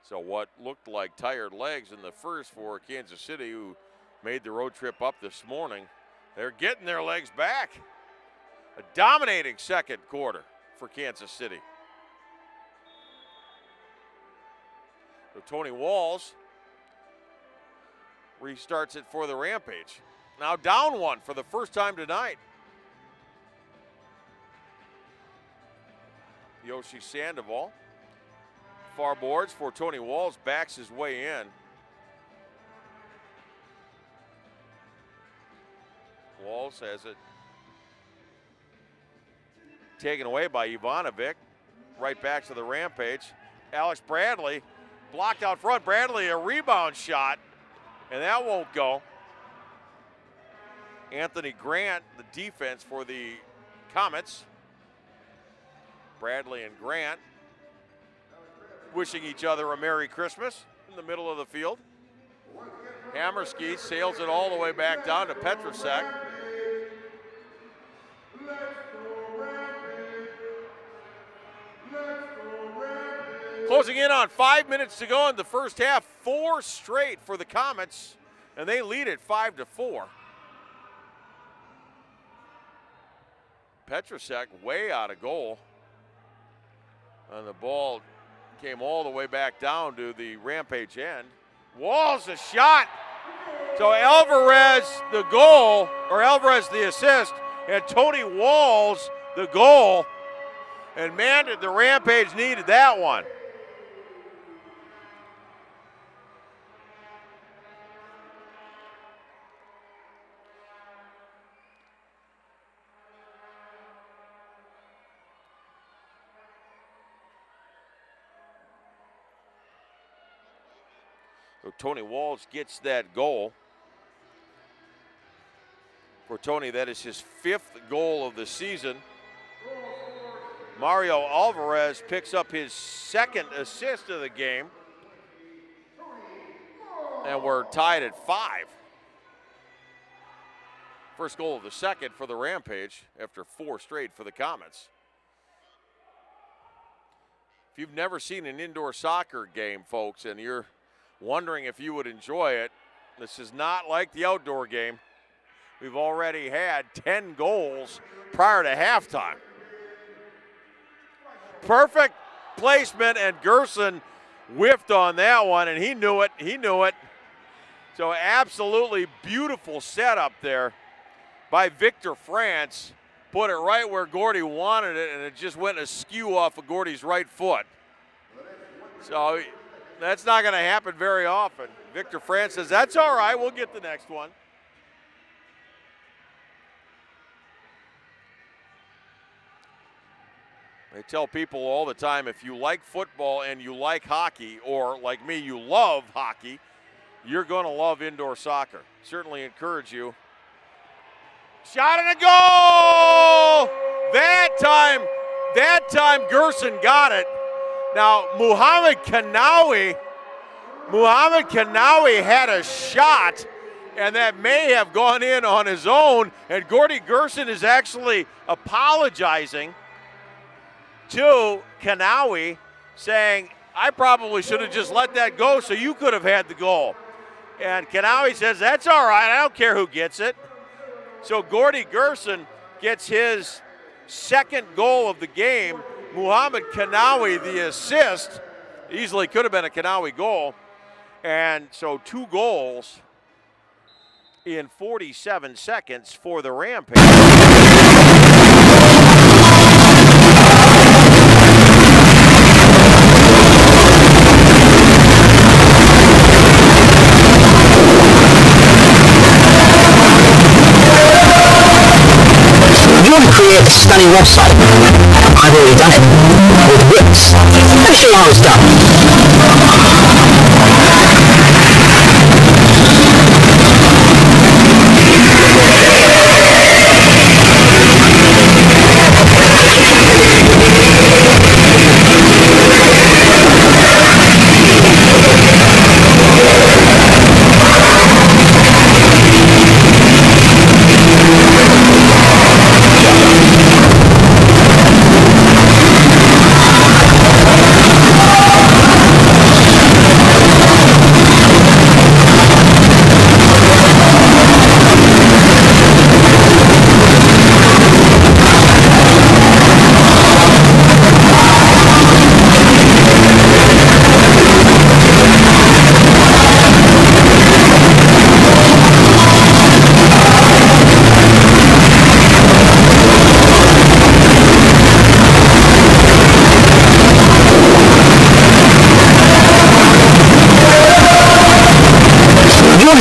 So what looked like tired legs in the first for Kansas City, who made the road trip up this morning, they're getting their legs back. A dominating second quarter for Kansas City. So Tony Walls restarts it for the Rampage. Now down 1 for the first time tonight. Yoshi Sandoval. Far boards for Tony Walls, backs his way in. Walls has it taken away by Ivanovic. right back to the Rampage. Alex Bradley blocked out front. Bradley, a rebound shot, and that won't go. Anthony Grant, the defense for the Comets. Bradley and Grant wishing each other a Merry Christmas in the middle of the field. Hammerski sails it all the way back down to Petrosek. Closing in on 5 minutes to go in the first half. 4 straight for the Comets, and they lead it 5-4. Petrosek way out of goal. And the ball came all the way back down to the Rampage end. Walls a shot. So Alvarez the goal, or Alvarez the assist, and Tony Walls the goal. And man, did the Rampage needed that one. So Tony Walls gets that goal. For Tony, that is his 5th goal of the season. Mario Alvarez picks up his 2nd assist of the game. And we're tied at 5. First goal of the second for the Rampage after 4 straight for the Comets. If you've never seen an indoor soccer game, folks, and you're wondering if you would enjoy it, this is not like the outdoor game. We've already had 10 goals prior to halftime. Perfect placement, and Gerson whiffed on that one, and he knew it. So absolutely beautiful setup there by Victor France. Put it right where Gordy wanted it, and it just went askew off of Gordy's right foot. So that's not going to happen very often. Victor France says, that's all right, we'll get the next one. I tell people all the time, if you like football and you like hockey, or like me, you love hockey, you're going to love indoor soccer. Certainly encourage you. Shot and a goal! That time Gerson got it. Now, Muhammad Kanawi had a shot, and that may have gone in on his own, and Gordy Gerson is actually apologizing to Kanawi, saying, I probably should have just let that go so you could have had the goal. And Kanawi says, that's all right, I don't care who gets it. So Gordy Gerson gets his 2nd goal of the game. Muhammad Kanawi, the assist, easily could have been a Kanawi goal. And so 2 goals in 47 seconds for the Rampage. You want to create a stunning website? I've already done it with Wix. Let me show you how it's done.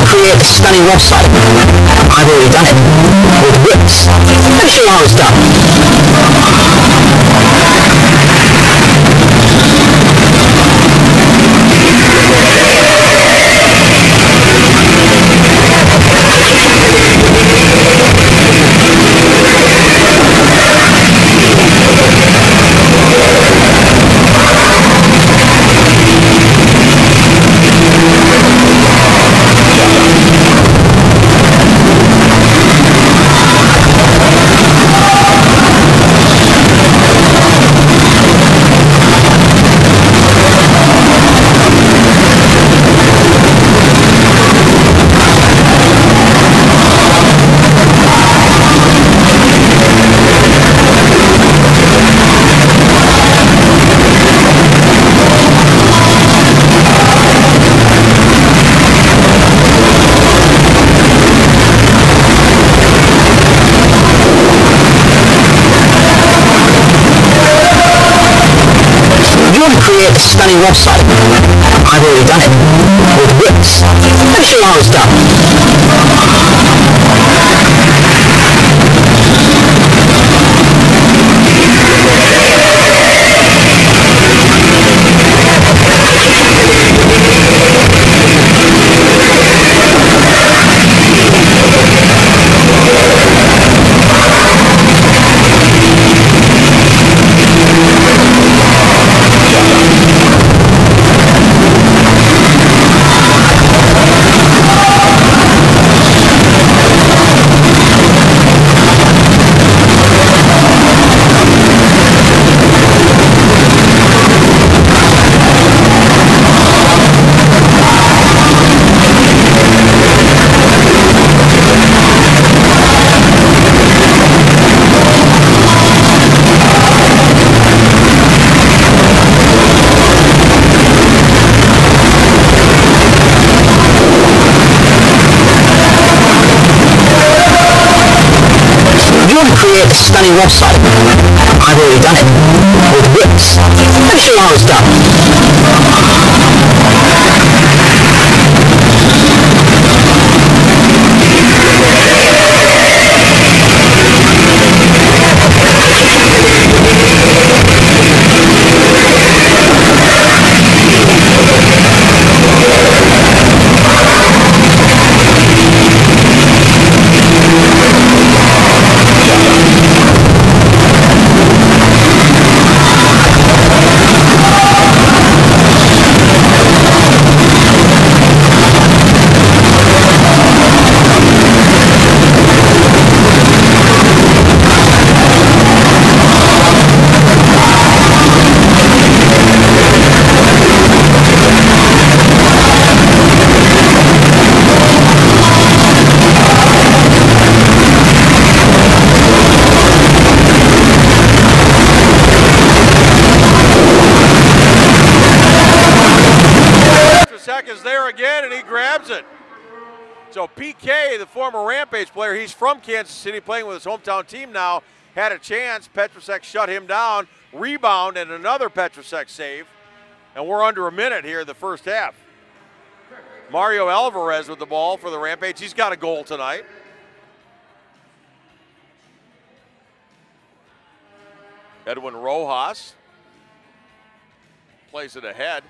Create a stunning website. I've already done it with Wix. Let me show you how it's done. create a stunning website. I've already done it with Wix. Let me show you how it's done. Create a stunning website. I've already done it with Wix. Let me show you how it's done. Is there again, and he grabs it. So PK, the former Rampage player, he's from Kansas City, playing with his hometown team now, had a chance. Petrusek shut him down. Rebound and another Petrusek save. And we're under a minute here in the first half. Mario Alvarez with the ball for the Rampage. He's got a goal tonight. Edwin Rojas plays it ahead.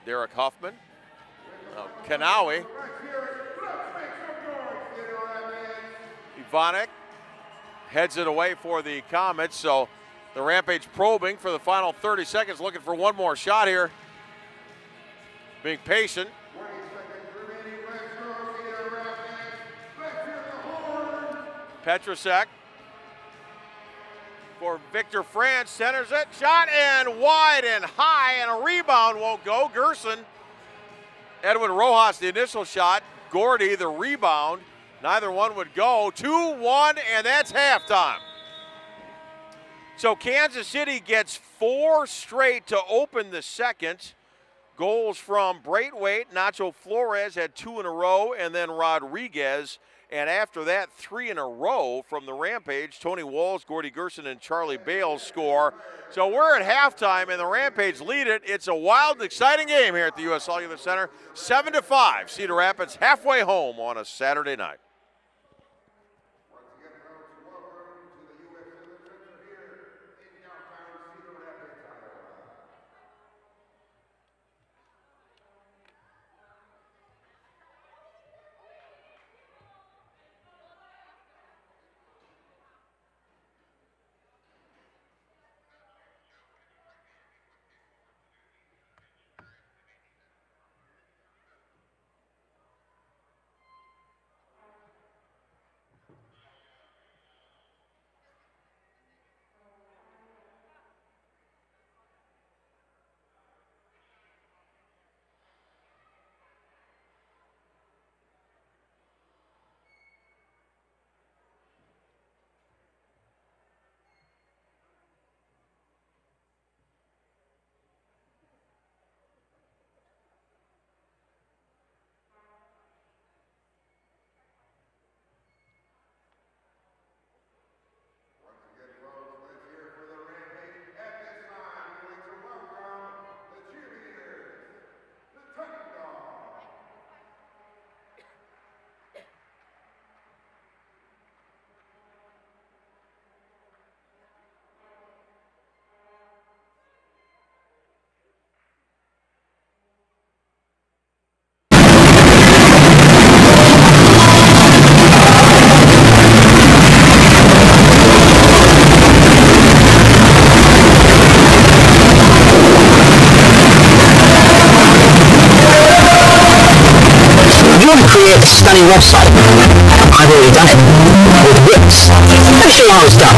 Derek Huffman, Kanawi, Ivanek heads it away for the Comets. So the Rampage probing for the final 30 seconds, looking for one more shot here. Being patient. Petrusek for Victor France, centers it, shot and wide and high, and a rebound won't go. Gerson, Edwin Rojas, the initial shot, Gordy, the rebound. Neither one would go. 2-1, and that's halftime. So Kansas City gets 4 straight to open the second. Goals from Braithwaite, Nacho Flores had 2 in a row, and then Rodriguez. And after that, 3 in a row from the Rampage. Tony Walls, Gordy Gerson, and Charlie Bales score. So we're at halftime, and the Rampage lead it. It's a wild, exciting game here at the U.S. Cellular Center. 7-5, Cedar Rapids halfway home on a Saturday night. stunning website. I've already done it. With whips. Let me show you how it's done.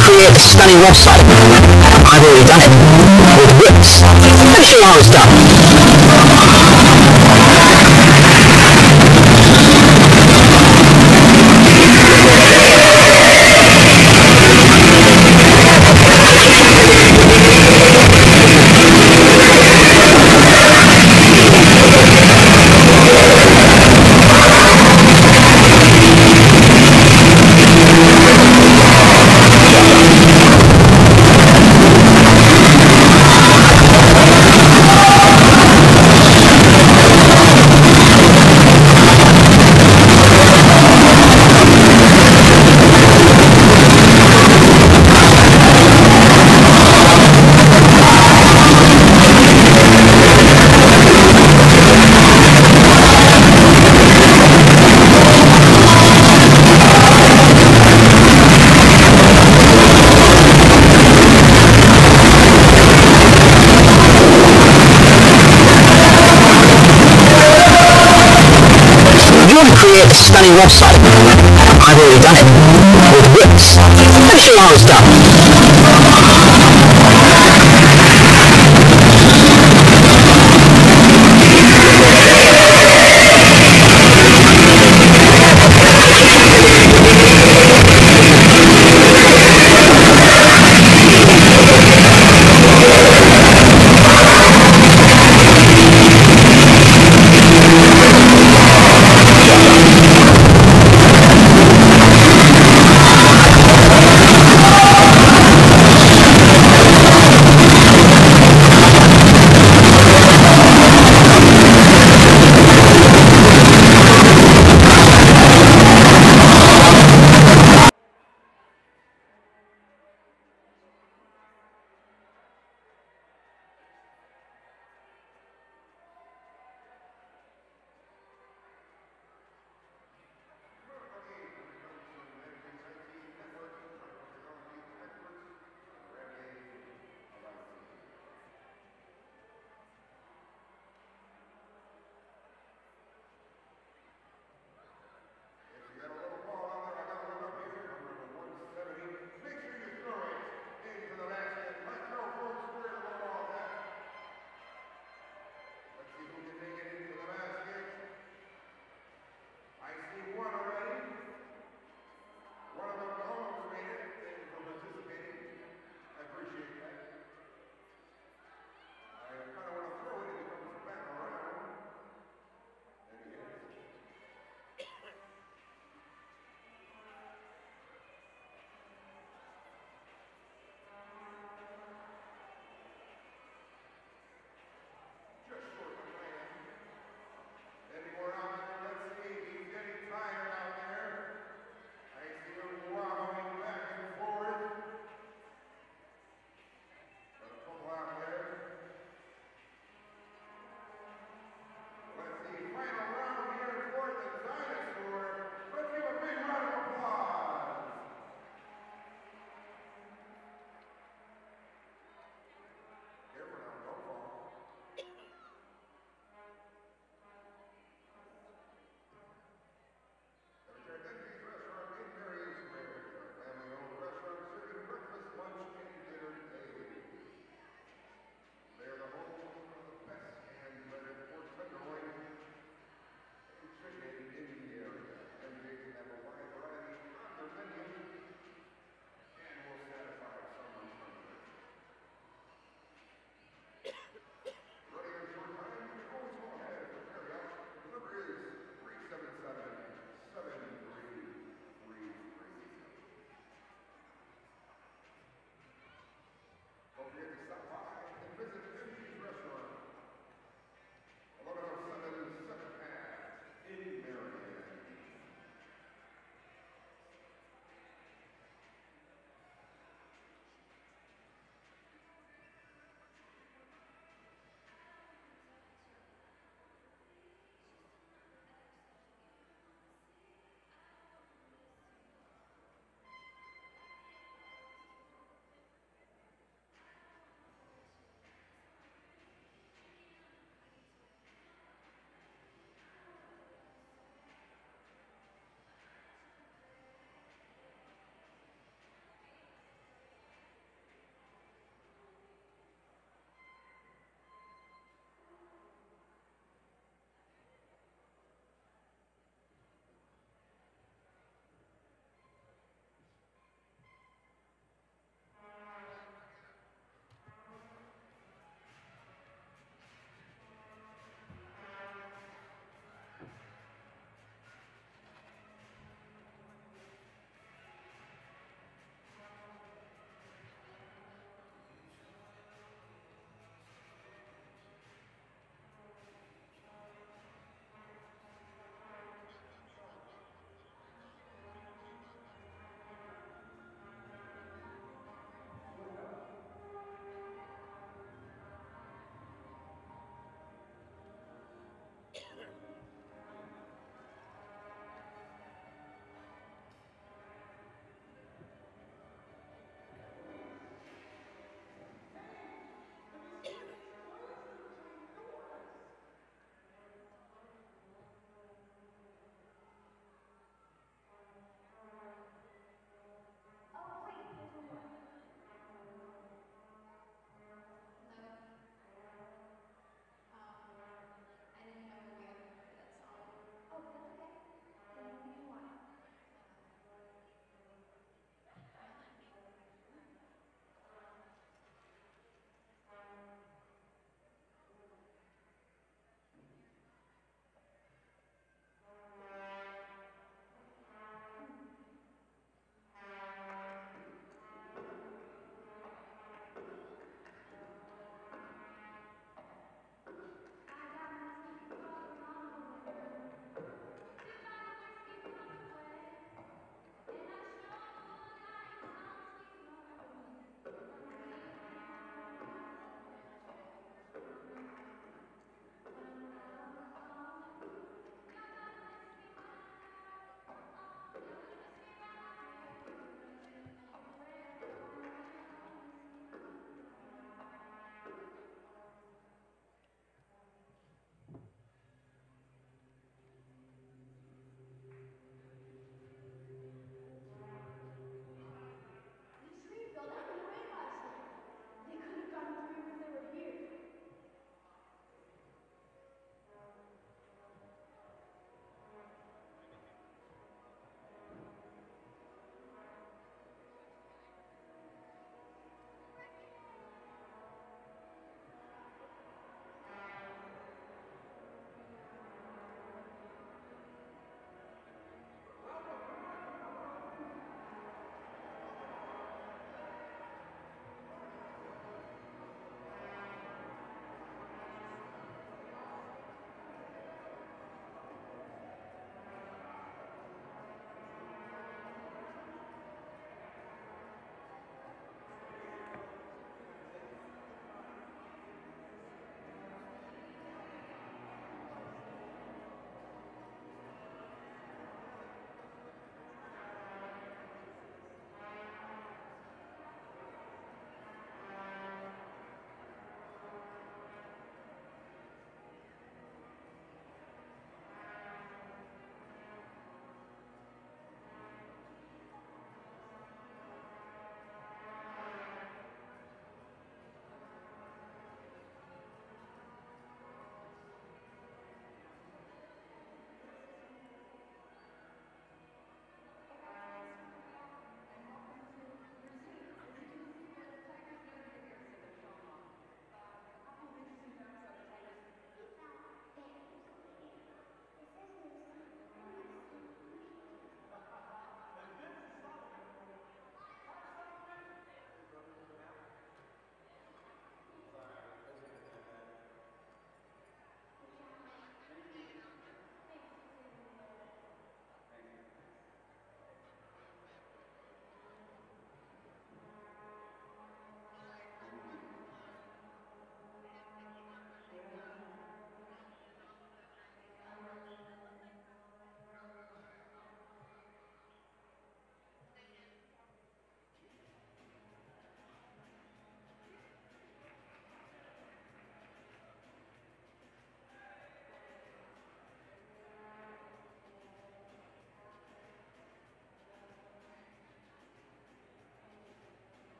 Create a stunning website. I've already done it. With whips. Let me show you how it's done. Create a stunning website. I've already done it. With whips. Let me show you how it's done.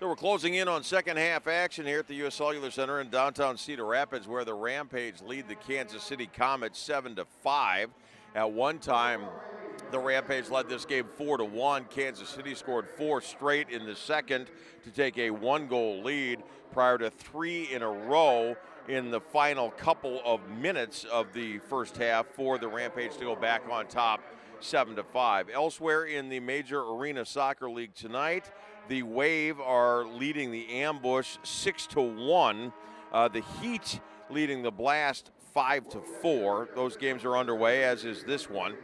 So we're closing in on second half action here at the U.S. Cellular Center in downtown Cedar Rapids, where the Rampage lead the Kansas City Comets 7-5. At one time, the Rampage led this game 4-1. Kansas City scored 4 straight in the second to take a 1-goal lead prior to 3 in a row in the final couple of minutes of the first half for the Rampage to go back on top 7-5. Elsewhere in the Major Arena Soccer League tonight, the Wave are leading the Ambush 6-1. The Heat leading the Blast 5-4. Those games are underway, as is this one.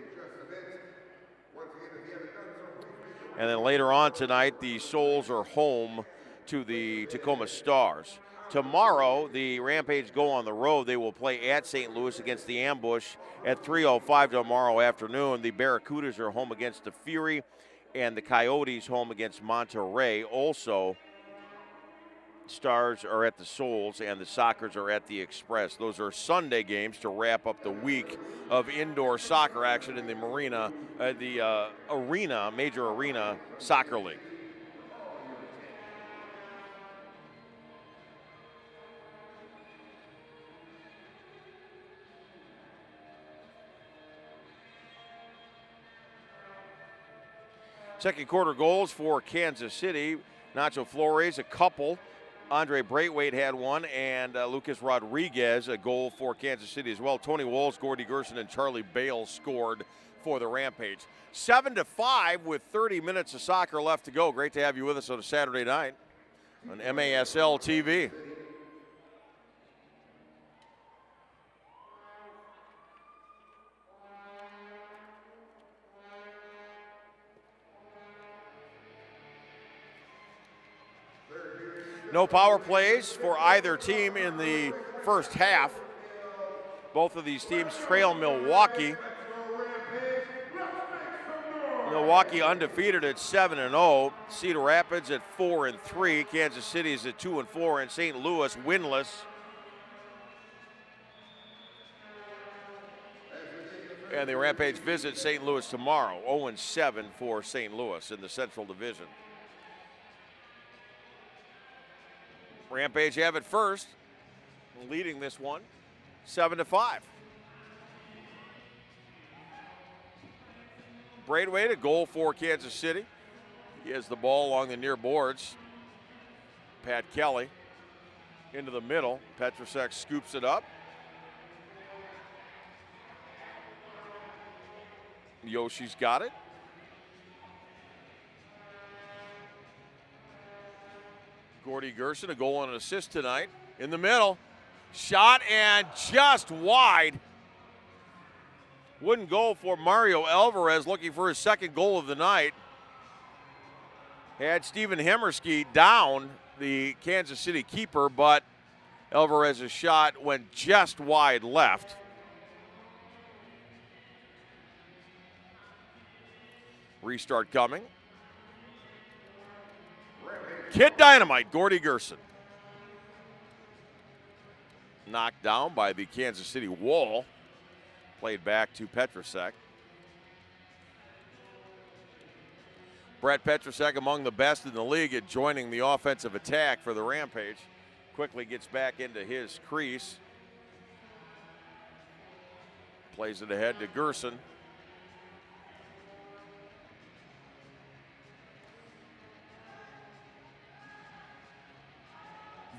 And then later on tonight, the Souls are home to the Tacoma Stars. Tomorrow, the Rampage go on the road. They will play at St. Louis against the Ambush at 3:05 tomorrow afternoon. The Barracudas are home against the Fury, and the Coyotes home against Monterey. Also, Stars are at the Souls, and the Sockers are at the Express. Those are Sunday games to wrap up the week of indoor soccer action in the Major Arena Soccer League. Second quarter goals for Kansas City. Nacho Flores, a couple. Andre Braithwaite had one, and Lucas Rodriguez, a goal for Kansas City as well. Tony Walls, Gordy Gerson, and Charlie Bale scored for the Rampage. 7-5 with 30 minutes of soccer left to go. Great to have you with us on a Saturday night on MASL TV. No power plays for either team in the first half. Both of these teams trail Milwaukee. Milwaukee undefeated at 7-0. Cedar Rapids at 4-3. Kansas City is at 2-4, and St. Louis winless. And the Rampage visit St. Louis tomorrow. 0-7 for St. Louis in the Central Division. Rampage have it first, leading this one 7-5. Braithwaite, a goal for Kansas City. He has the ball along the near boards. Pat Kelly into the middle. Petrusek scoops it up. Yoshi's got it. Gordy Gerson, a goal and an assist tonight. In the middle, shot and just wide. Wouldn't go for Mario Alvarez, looking for his second goal of the night. Had Stephen Hemersky down, the Kansas City keeper, but Alvarez's shot went just wide left. Restart coming. Kid Dynamite, Gordy Gerson. Knocked down by the Kansas City wall. Played back to Petrusek. Brett Petrusek, among the best in the league at joining the offensive attack for the Rampage. Quickly gets back into his crease. Plays it ahead to Gerson.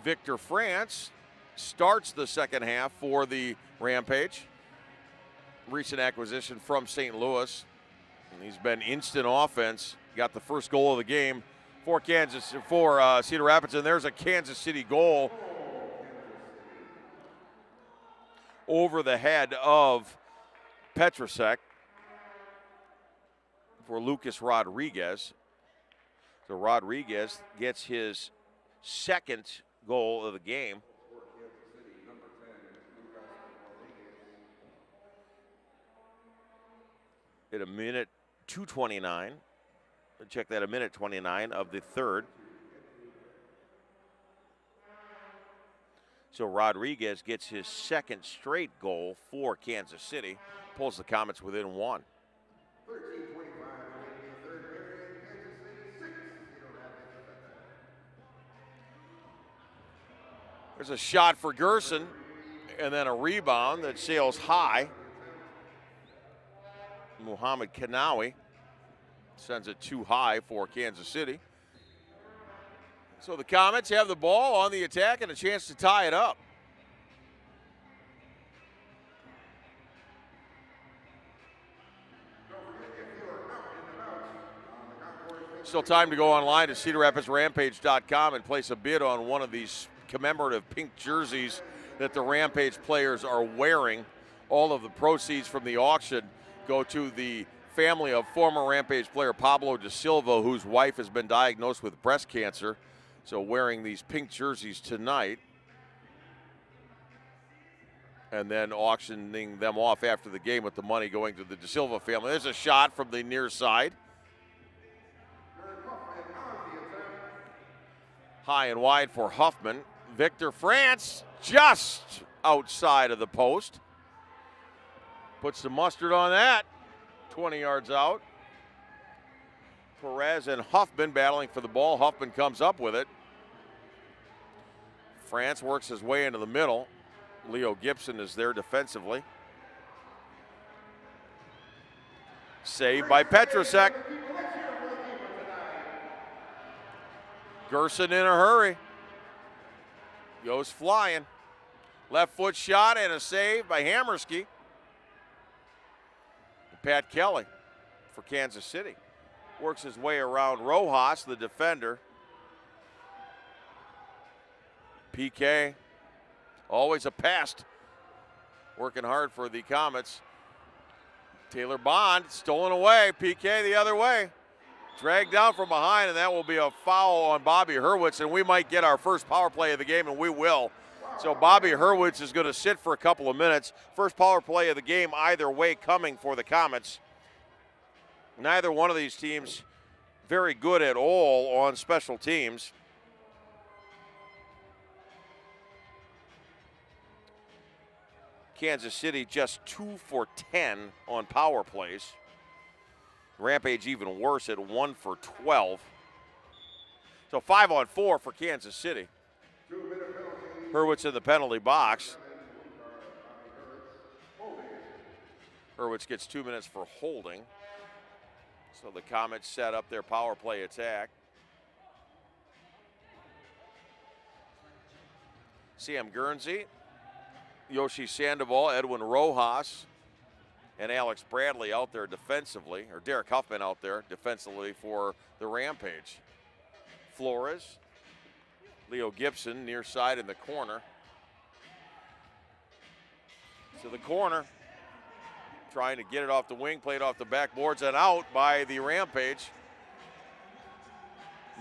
Victor France starts the second half for the Rampage. Recent acquisition from St. Louis. And he's been instant offense. Got the first goal of the game for Cedar Rapids, and there's a Kansas City goal over the head of Petrusek for Lucas Rodriguez. So Rodriguez gets his second goal of the game. At a minute 2:29. Check that, a minute 29 of the third. So Rodriguez gets his second straight goal for Kansas City. Pulls the Comets within one. 13:25 in the third period. Kansas City 6, Cedar Rapids 7. There's a shot for Gerson, and then a rebound that sails high. Muhammad Kanawi sends it too high for Kansas City. So the Comets have the ball on the attack and a chance to tie it up. Still time to go online to CedarRapidsRampage.com and place a bid on one of these commemorative pink jerseys that the Rampage players are wearing. All of the proceeds from the auction go to the family of former Rampage player Pablo da Silva, whose wife has been diagnosed with breast cancer. So wearing these pink jerseys tonight and then auctioning them off after the game with the money going to the da Silva family. There's a shot from the near side. High and wide for Huffman. Victor France just outside of the post. Puts the mustard on that. 20 yards out. Perez and Huffman battling for the ball. Huffman comes up with it. France works his way into the middle. Leo Gibson is there defensively. Saved by Petrosek. Gerson in a hurry. Goes flying. Left foot shot and a save by Hammerski. Pat Kelly for Kansas City. Works his way around Rojas, the defender. PK, always a pest. Working hard for the Comets. Taylor Bond stolen away. PK the other way. Dragged down from behind, and that will be a foul on Bobby Hurwitz, and we might get our first power play of the game, and we will. So Bobby Hurwitz is going to sit for a couple of minutes. First power play of the game either way coming for the Comets. Neither one of these teams very good at all on special teams. Kansas City just 2 for 10 on power plays. Rampage even worse at 1 for 12. So 5 on 4 for Kansas City. Hurwitz in the penalty box. Hurwitz gets 2 minutes for holding. So the Comets set up their power play attack. Sam Guernsey, Yoshi Sandoval, Edwin Rojas, and Alex Bradley out there defensively, or Derek Huffman out there defensively for the Rampage. Flores, Leo Gibson near side in the corner. To the corner, trying to get it off the wing, played off the backboards and out by the Rampage.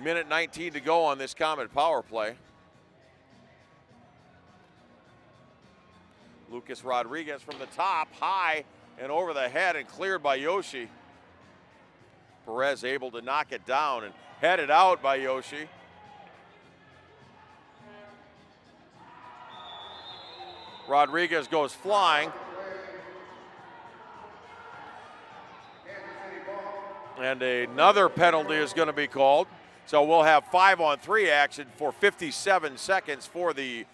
Minute 19 to go on this Comet power play. Lucas Rodriguez from the top, high and over the head and cleared by Yoshi. Perez able to knock it down and headed out by Yoshi. Rodriguez goes flying. And another penalty is going to be called. So we'll have 5-on-3 action for 57 seconds for the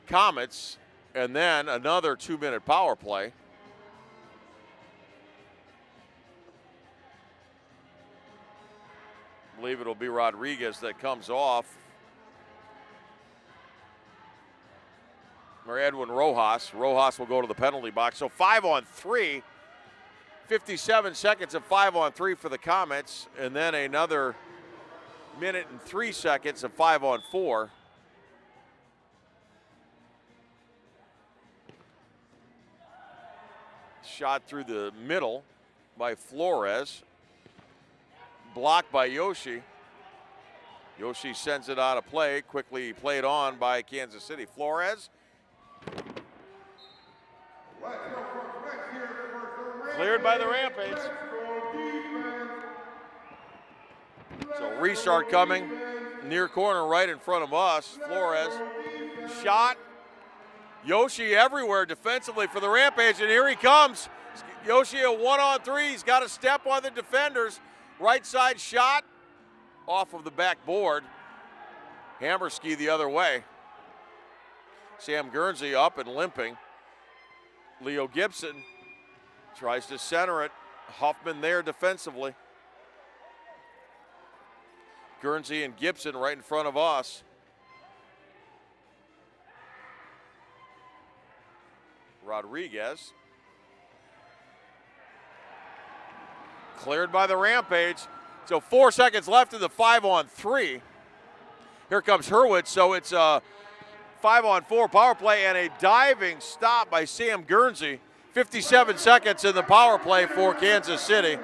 Comets, and then another 2-minute power play. I believe it'll be Rodriguez that comes off. Or Edwin Rojas. Rojas will go to the penalty box. So 5-on-3, 57 seconds of 5-on-3 for the Comets, and then another minute and 3 seconds of 5-on-4. Shot through the middle by Flores. Blocked by Yoshi. Yoshi sends it out of play, quickly played on by Kansas City. Flores. Cleared by the Rampage. So restart coming. Near corner right in front of us. Flores. Shot. Yoshi everywhere defensively for the Rampage, and here he comes. Yoshi a 1-on-3. He's got a step on the defenders. Right side shot off of the backboard. Hammerski the other way. Sam Guernsey up and limping. Leo Gibson tries to center it. Huffman there defensively. Guernsey and Gibson right in front of us. Rodriguez. Cleared by the Rampage. So 4 seconds left in the 5-on-3. Here comes Hurwitz, so it's a 5-on-4 power play and a diving stop by Sam Guernsey. 57 seconds in the power play for Kansas City.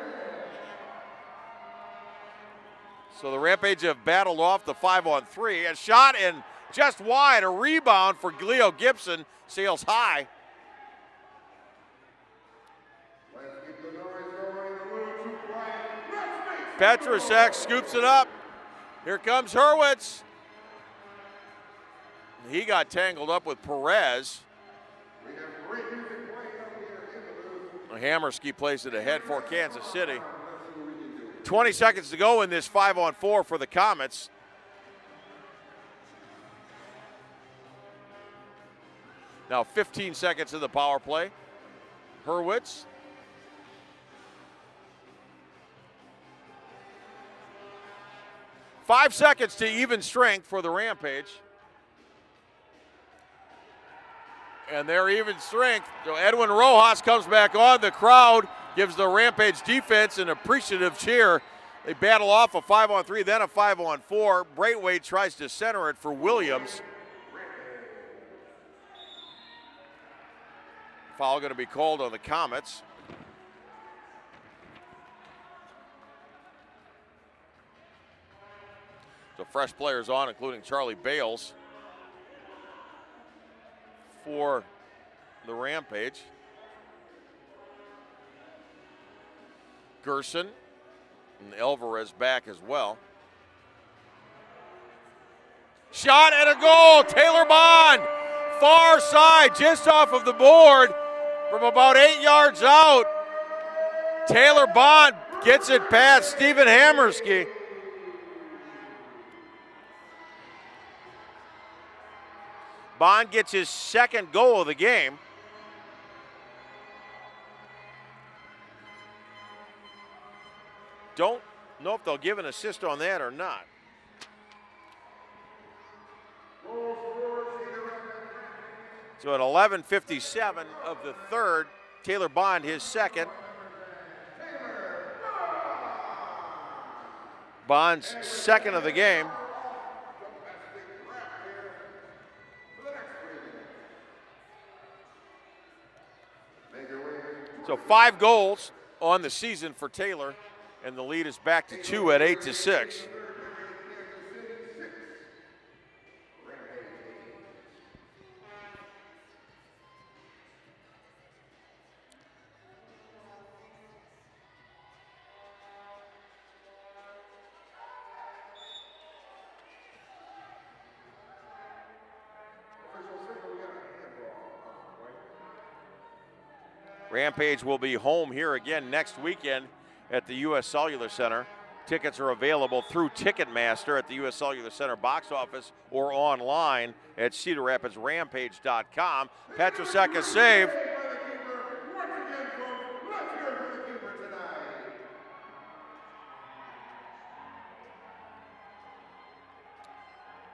So the Rampage have battled off the 5-on-3. A shot and just wide, a rebound for Leo Gibson, sails high. Petrusek scoops it up. Here comes Hurwitz. He got tangled up with Perez. Hammerski plays it ahead for Kansas City. 20 seconds to go in this 5-on-4 for the Comets. Now 15 seconds in the power play. Hurwitz. Five seconds to even strength for the Rampage. And they're even strength. So Edwin Rojas comes back on. The crowd gives the Rampage defense an appreciative cheer. They battle off a 5-on-3, then a 5-on-4. Braithwaite tries to center it for Williams. Foul going to be called on the Comets. So fresh players on, including Charlie Bales for the Rampage. Gerson and Alvarez back as well. Shot and a goal, Taylor Bond, far side, just off of the board from about 8 yards out. Taylor Bond gets it past Stephen Hammerski. Bond gets his second goal of the game. Don't know if they'll give an assist on that or not. So at 11:57 of the third, Taylor Bond his second. Bond's second of the game. So 5 goals on the season for Taylor, and the lead is back to 2 at 8-6. Rampage will be home here again next weekend at the U.S. Cellular Center. Tickets are available through Ticketmaster at the U.S. Cellular Center box office or online at CedarRapidsRampage.com. Petrusek a save.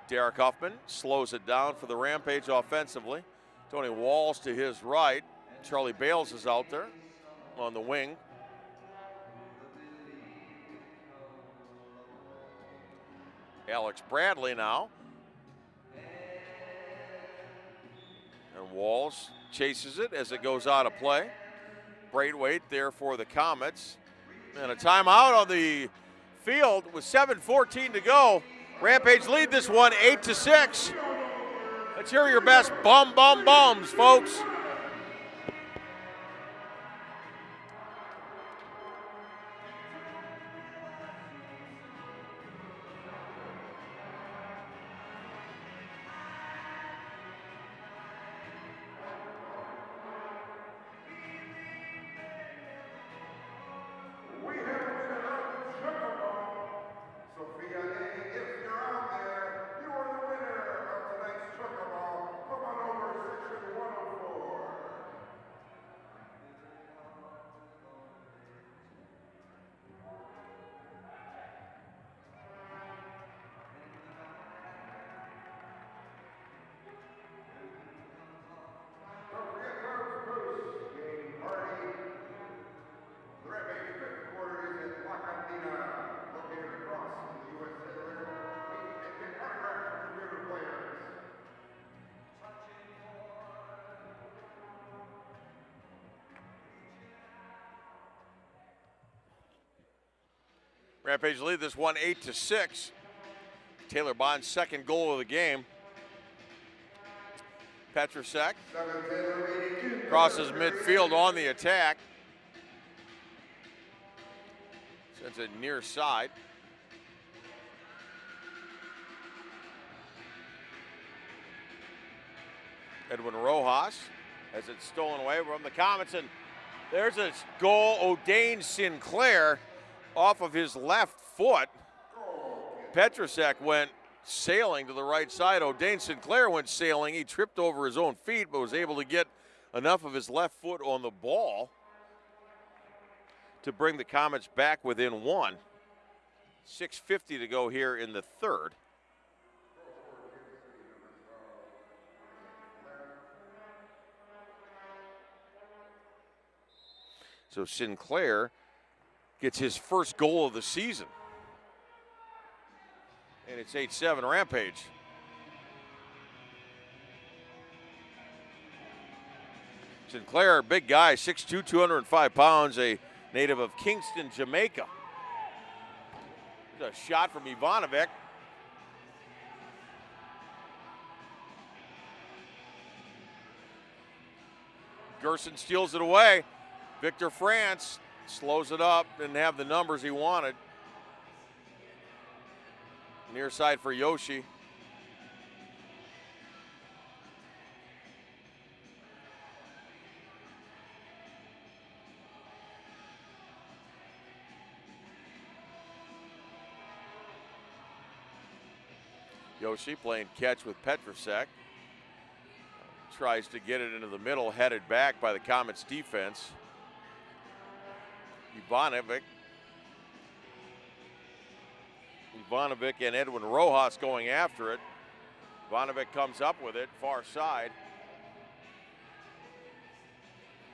Derek Huffman slows it down for the Rampage offensively. Tony Walls to his right. Charlie Bales is out there on the wing. Alex Bradley now. And Walls chases it as it goes out of play. Braithwaite there for the Comets. And a timeout on the field with 7:14 to go. Rampage lead this one 8-6. Let's hear your best bums, folks. Rampage lead this one 8-6. Taylor Bond's second goal of the game. Petrusek crosses midfield on the attack. Sends it near side. Edwin Rojas has it stolen away from the Comets, and there's a goal. O'Dane Sinclair off of his left foot. Petrusek went sailing to the right side. O'Dane Sinclair went sailing. He tripped over his own feet, but was able to get enough of his left foot on the ball to bring the Comets back within one. 6:50 to go here in the third. So Sinclair gets his first goal of the season. And it's 8-7 Rampage. Sinclair, big guy, 6'2", 205 pounds, a native of Kingston, Jamaica. There's a shot from Ivanovic. Gerson steals it away. Victor France slows it up, didn't have the numbers he wanted. Near side for Yoshi. Yoshi playing catch with Petrusek. Tries to get it into the middle, headed back by the Comets defense. Ivanovic and Edwin Rojas going after it. Ivanovic comes up with it, far side.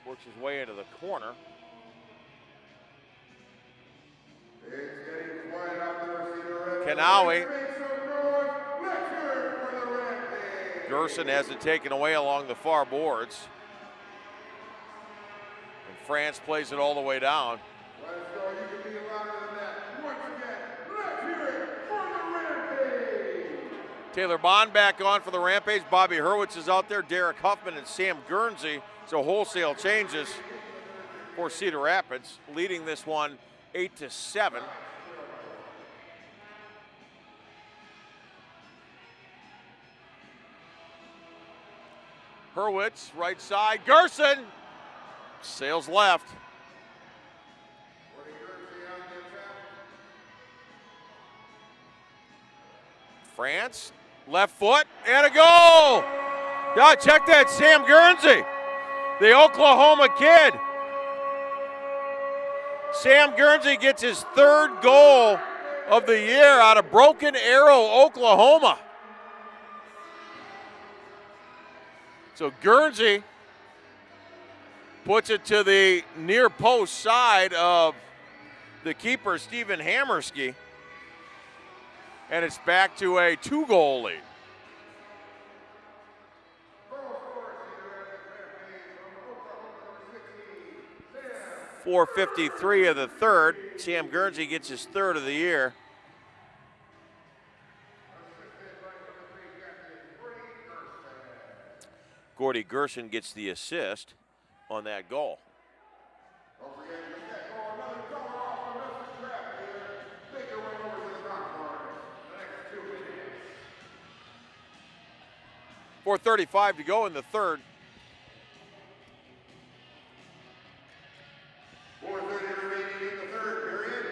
Works his way into the corner. Kanawi. Gerson has it taken away along the far boards. And France plays it all the way down. Taylor Bond back on for the Rampage. Bobby Hurwitz is out there. Derek Huffman and Sam Guernsey. So wholesale changes for Cedar Rapids, leading this one 8-7. Hurwitz, right side. Gerson sails left. France, left foot, and a goal! Yeah, check that, Sam Guernsey, the Oklahoma kid. Sam Guernsey gets his third goal of the year out of Broken Arrow, Oklahoma. So Guernsey puts it to the near post side of the keeper, Stephen Hammerski. And it's back to a 2-goal lead. 4:53 of the third. Sam Guernsey gets his third of the year. Gordy Gerson gets the assist on that goal. 4:35 to go in the third. 4:30 remaining in the third period.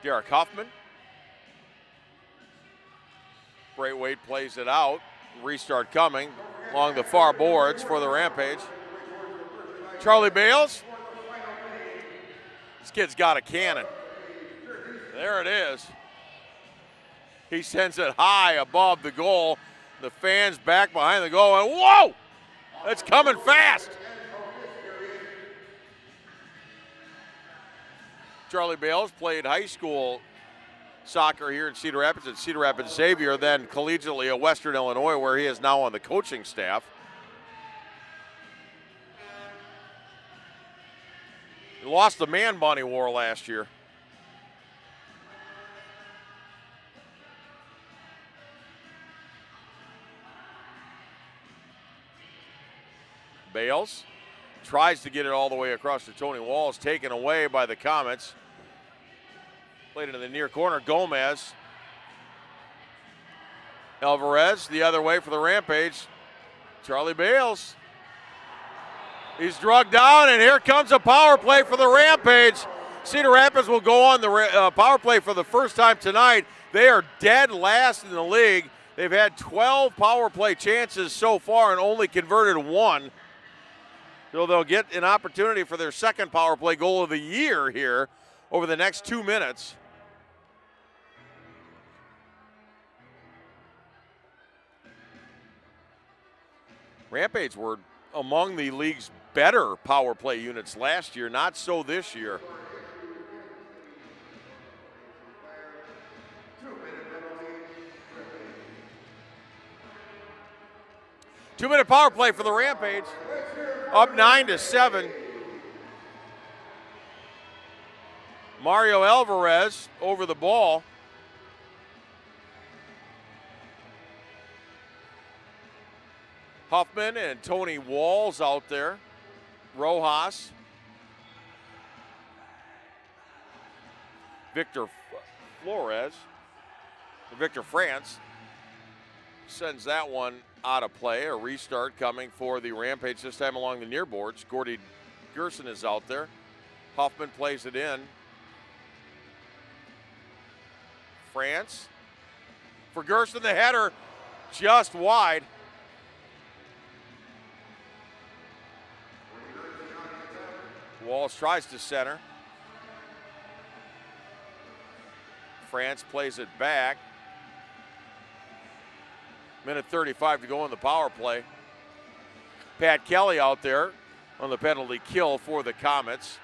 Derek Huffman. Braithwaite plays it out. Restart coming along the far boards for the Rampage. Charlie Bales. This kid's got a cannon. There it is. He sends it high above the goal. The fans back behind the goal, and whoa! That's coming fast. Charlie Bales played high school soccer here in Cedar Rapids at Cedar Rapids Xavier, then collegiately at Western Illinois, where he is now on the coaching staff. lost the man bunny war last year. Bales tries to get it all the way across to Tony Walls, taken away by the Comets. Played into the near corner, Gomez. Alvarez the other way for the Rampage. Charlie Bales. He's drugged down, and here comes a power play for the Rampage. Cedar Rapids will go on the power play for the first time tonight. They are dead last in the league. They've had 12 power play chances so far and only converted one. So they'll get an opportunity for their second power play goal of the year here over the next 2 minutes. Rampage were among the league's better power play units last year, not so this year. Two-minute power play for the Rampage, up 9-7. Mario Alvarez over the ball. Huffman and Tony Walls out there. Rojas. Victor France sends that one out of play. A restart coming for the Rampage, this time along the near boards. Gordy Gerson is out there. Huffman plays it in. France. For Gerson, the header just wide. Walls tries to center. France plays it back. Minute 35 to go in the power play. Pat Kelly out there on the penalty kill for the Comets.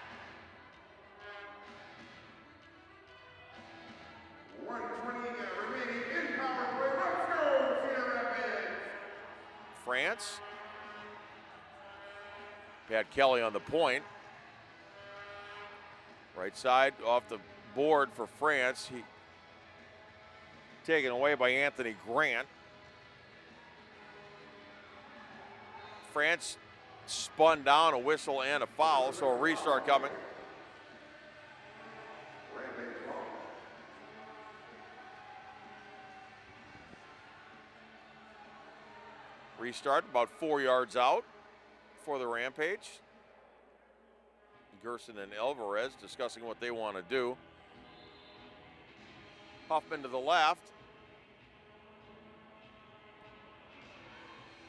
1:20 remaining in power play. Let's go, Cedar Rapids. France. Pat Kelly on the point. Right side off the board for France. He taken away by Anthony Grant. France spun down, a whistle and a foul, so a restart coming. Restart about 4 yards out for the Rampage. Gerson and Alvarez discussing what they want to do. Huffman to the left.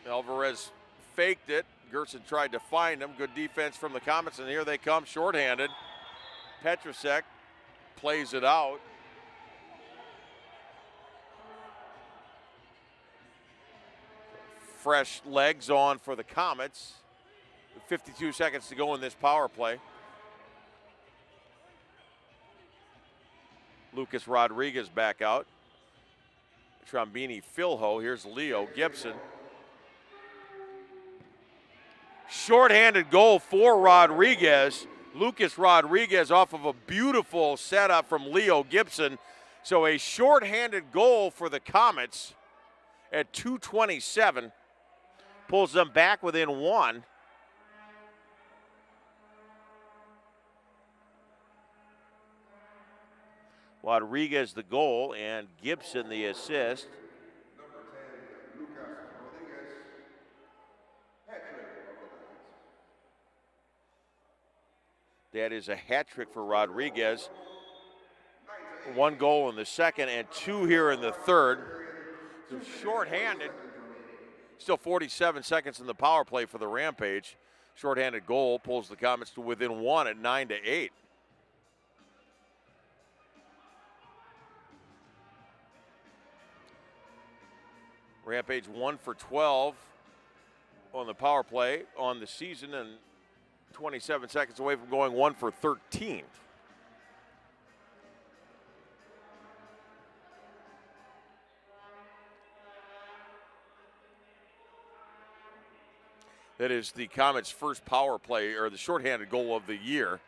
Alvarez faked it. Gerson tried to find him. Good defense from the Comets, and here they come shorthanded. Petrusek plays it out. Fresh legs on for the Comets. 52 seconds to go in this power play. Lucas Rodriguez back out. Trombini Filho. Here's Leo Gibson. Short-handed goal for Rodriguez. Lucas Rodriguez off of a beautiful setup from Leo Gibson. So a short-handed goal for the Comets at 2:27. Pulls them back within one. Rodriguez the goal and Gibson the assist. Number 10, Lucas Rodriguez. Hat trick of the Lions. That is a hat trick for Rodriguez. One goal in the second and two here in the third. So short-handed. Still 47 seconds in the power play for the Rampage. Short-handed goal pulls the Comets to within one at 9-8. Rampage 1 for 12 on the power play on the season and 27 seconds away from going 1 for 13. That is the Comets' first power play, or the shorthanded goal of the year.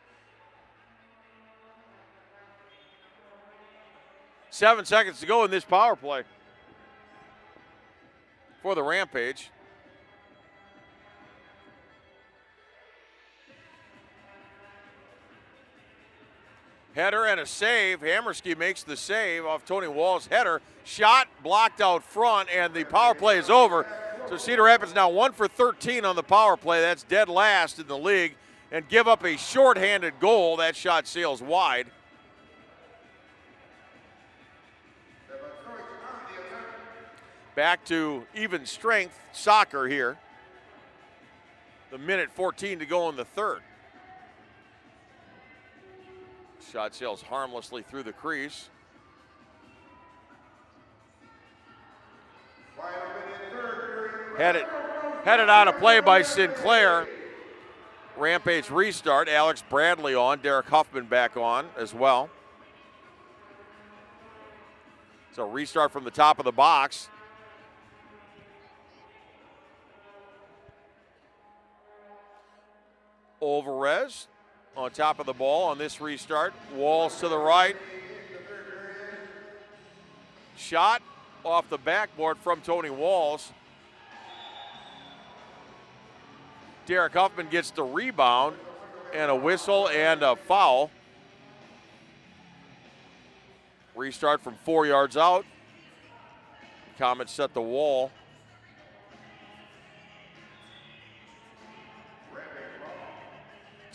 7 seconds to go in this power play for the Rampage. Header and a save. Hammerski makes the save off Tony Wall's header. Shot blocked out front, and the power play is over. So Cedar Rapids now 1 for 13 on the power play. That's dead last in the league. And give up a shorthanded goal. That shot sails wide. Back to even strength soccer here. The minute 14 to go in the third. Shot sails harmlessly through the crease. Headed out of play by Sinclair. Rampage restart. Alex Bradley on. Derek Huffman back on as well. So restart from the top of the box. Alvarez on top of the ball on this restart. Walls to the right. Shot off the backboard from Tony Walls. Derek Huffman gets the rebound and a whistle and a foul. Restart from 4 yards out. Comets set the wall.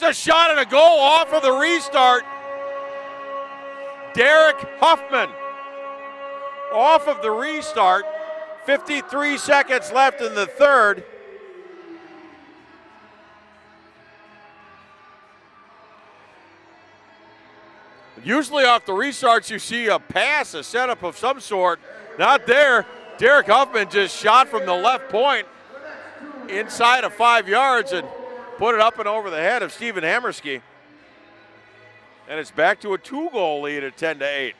It's a shot and a goal off of the restart. Derek Huffman off of the restart. 53 seconds left in the third. Usually off the restarts you see a pass, a setup of some sort. Not there. Derek Huffman just shot from the left point inside of 5 yards and put it up and over the head of Stephen Hammerski. And it's back to a 2-goal lead at 10-8.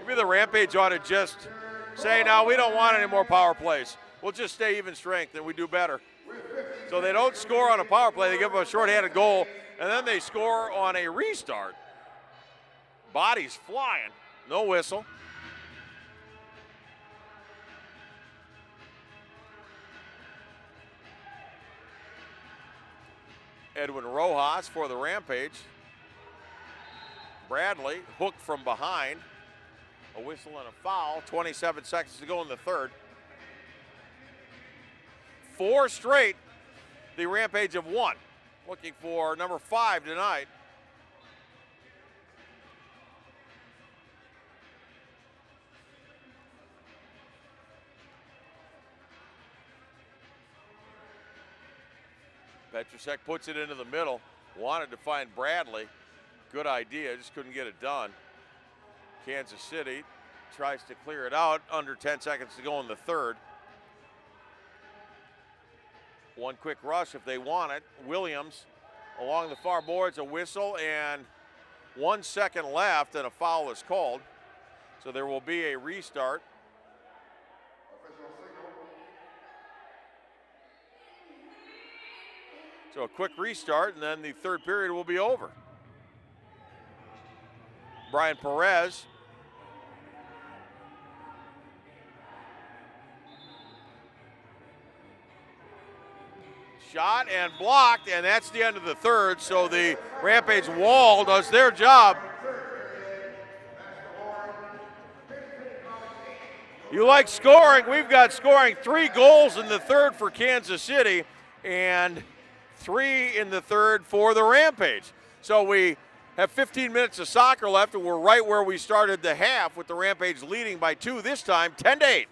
Maybe the Rampage ought to just say, no, we don't want any more power plays. We'll just stay even strength and we do better. So they don't score on a power play, they give them a shorthanded goal, and then they score on a restart. Bodies flying, no whistle. Edwin Rojas for the Rampage. Bradley hooked from behind. A whistle and a foul. 27 seconds to go in the third. 4 straight the Rampage have won. Looking for number 5 tonight. Petrusek puts it into the middle. Wanted to find Bradley. Good idea, just couldn't get it done. Kansas City tries to clear it out. Under 10 seconds to go in the third. One quick rush if they want it. Williams along the far boards, a whistle, and 1 second left, and a foul is called. So there will be a restart. So a quick restart, and then the third period will be over. Brian Perez. Shot and blocked, and that's the end of the third. So the Rampage wall does their job. You like scoring? We've got scoring. 3 goals in the third for Kansas City, and 3 in the third for the Rampage. So we have 15 minutes of soccer left, and we're right where we started the half, with the Rampage leading by 2 this time, 10-8.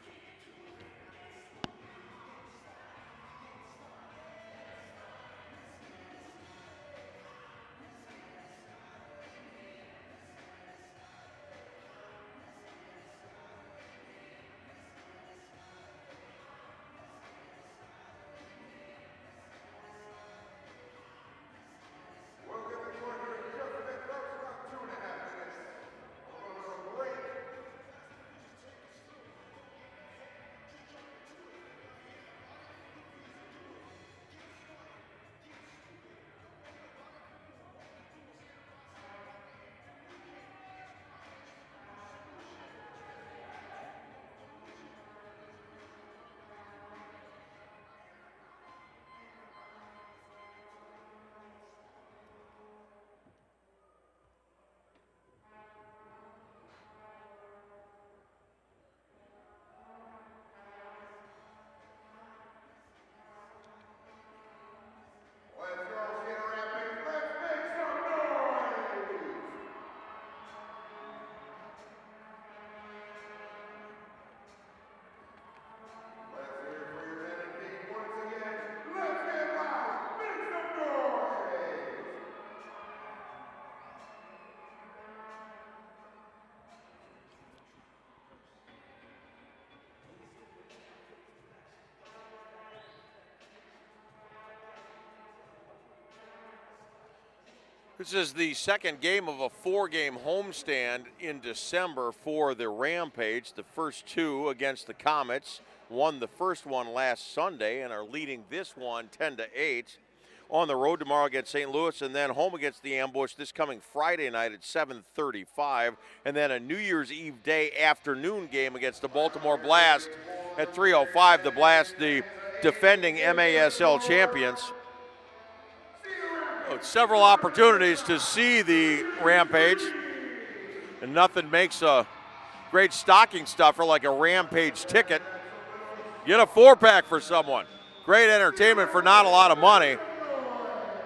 This is the second game of a 4-game homestand in December for the Rampage. The first two against the Comets. Won the first one last Sunday and are leading this one 10-8. On the road tomorrow against St. Louis, and then home against the Ambush this coming Friday night at 7:35. And then a New Year's Eve day afternoon game against the Baltimore Blast at 3:05. The Blast, the defending MASL champions. Several opportunities to see the Rampage, and nothing makes a great stocking stuffer like a Rampage ticket. Get a 4-pack for someone. Great entertainment for not a lot of money.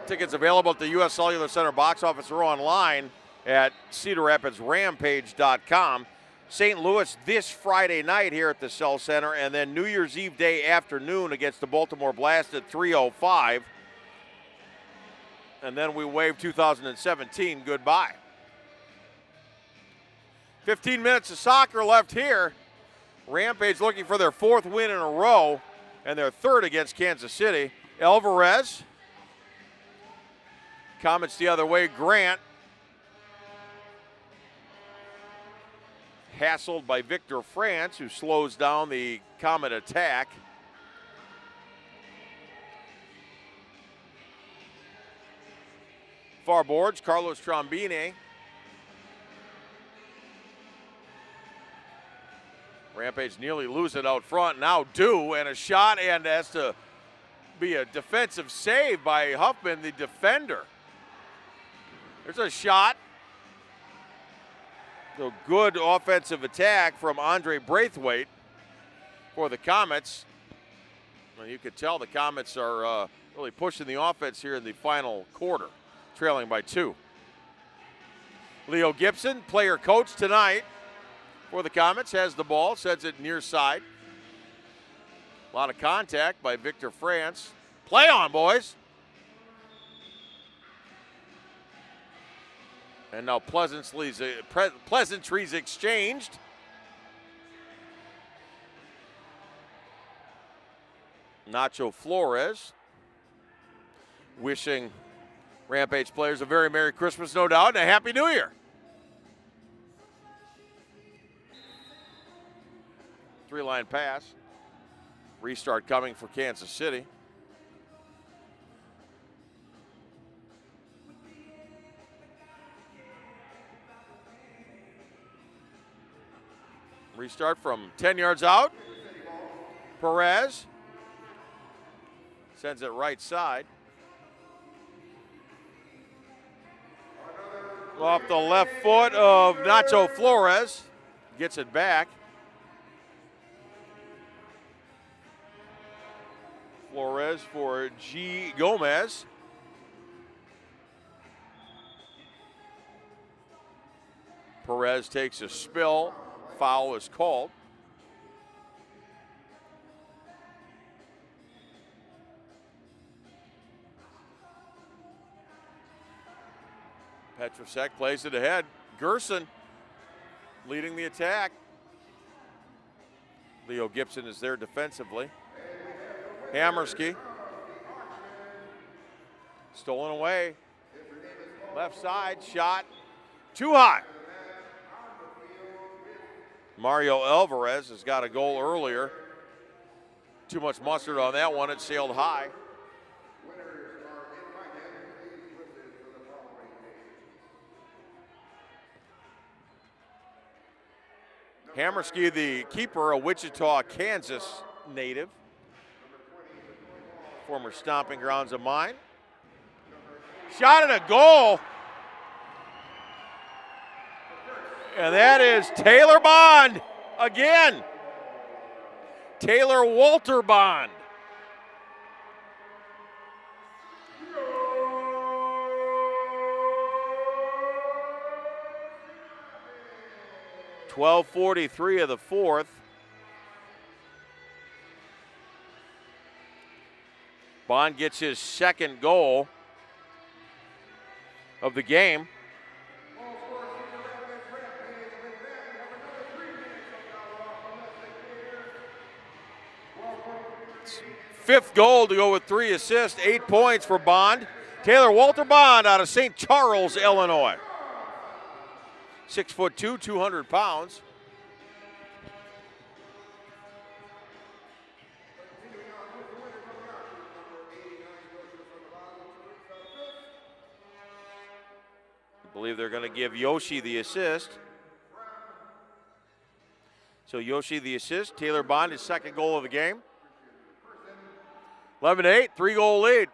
Tickets available at the U.S. Cellular Center box office or online at cedarrapidsrampage.com. St. Louis this Friday night here at the Cell Center, and then New Year's Eve day afternoon against the Baltimore Blast at 3:05. And then we wave 2017 goodbye. 15 minutes of soccer left here. Rampage looking for their 4th win in a row and their 3rd against Kansas City. Alvarez. Comets the other way. Grant. Hassled by Victor France, who slows down the Comet attack. Far boards, Carlos Trombini. Rampage nearly lose it out front. Now do, and a shot, and has to be a defensive save by Huffman, the defender. There's a shot. So good offensive attack from Andre Braithwaite for the Comets. Well, you could tell the Comets are really pushing the offense here in the final quarter, trailing by 2. Leo Gibson, player coach tonight for the Comets, has the ball, sends it near side. A lot of contact by Victor France. Play on, boys. And now pleasantries exchanged. Nacho Flores wishing Rampage players a very Merry Christmas, no doubt, and a Happy New Year. 3-line pass. Restart coming for Kansas City. Restart from 10 yards out. Perez sends it right side. Off the left foot of Nacho Flores. Gets it back. Flores for G. Gomez. Perez takes a spill. Foul is called. Petrosek plays it ahead. Gerson leading the attack. Leo Gibson is there defensively. Hammerski. Stolen away. Left side, shot. Too high. Mario Alvarez has got a goal earlier. Too much mustard on that one. It sailed high. Hammerski, the keeper, a Wichita, Kansas native. Former stomping grounds of mine. Shot and a goal. And that is Taylor Bond again. Taylor Walter Bond. .12:43 of the 4th. Bond gets his 2nd goal of the game. Fifth goal to go with 3 assists, 8 points for Bond. Taylor Walter Bond out of St. Charles, Illinois. 6'2", 200 pounds. I believe they're going to give Yoshi the assist. So Yoshi the assist. Taylor Bond, his second goal of the game. 11-8, 3-goal lead.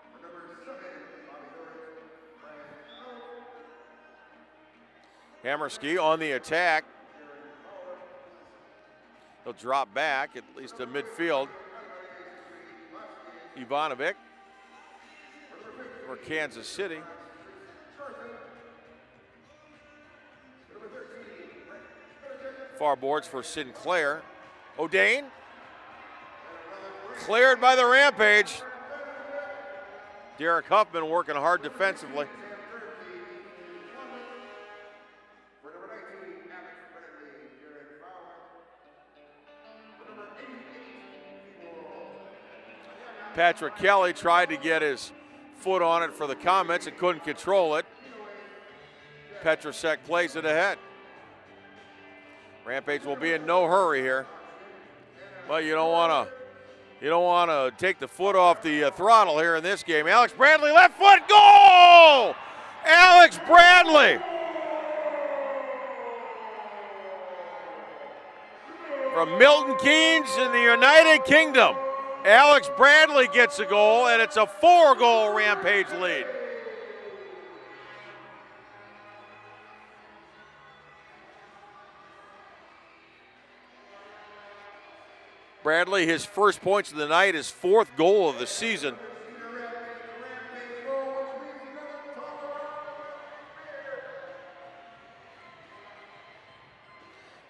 Hammerski on the attack. He'll drop back, at least to midfield. Ivanovic for Kansas City. Far boards for Sinclair. O'Dane. Cleared by the Rampage. Derek Huffman working hard defensively. Patrick Kelly tried to get his foot on it for the Comets and couldn't control it. Petrosek plays it ahead. Rampage will be in no hurry here, but you don't want to take the foot off the throttle here in this game. Alex Bradley, left foot, goal! Alex Bradley from Milton Keynes in the United Kingdom. Alex Bradley gets a goal, and it's a 4-goal Rampage lead. Bradley, his first points of the night, his 4th goal of the season.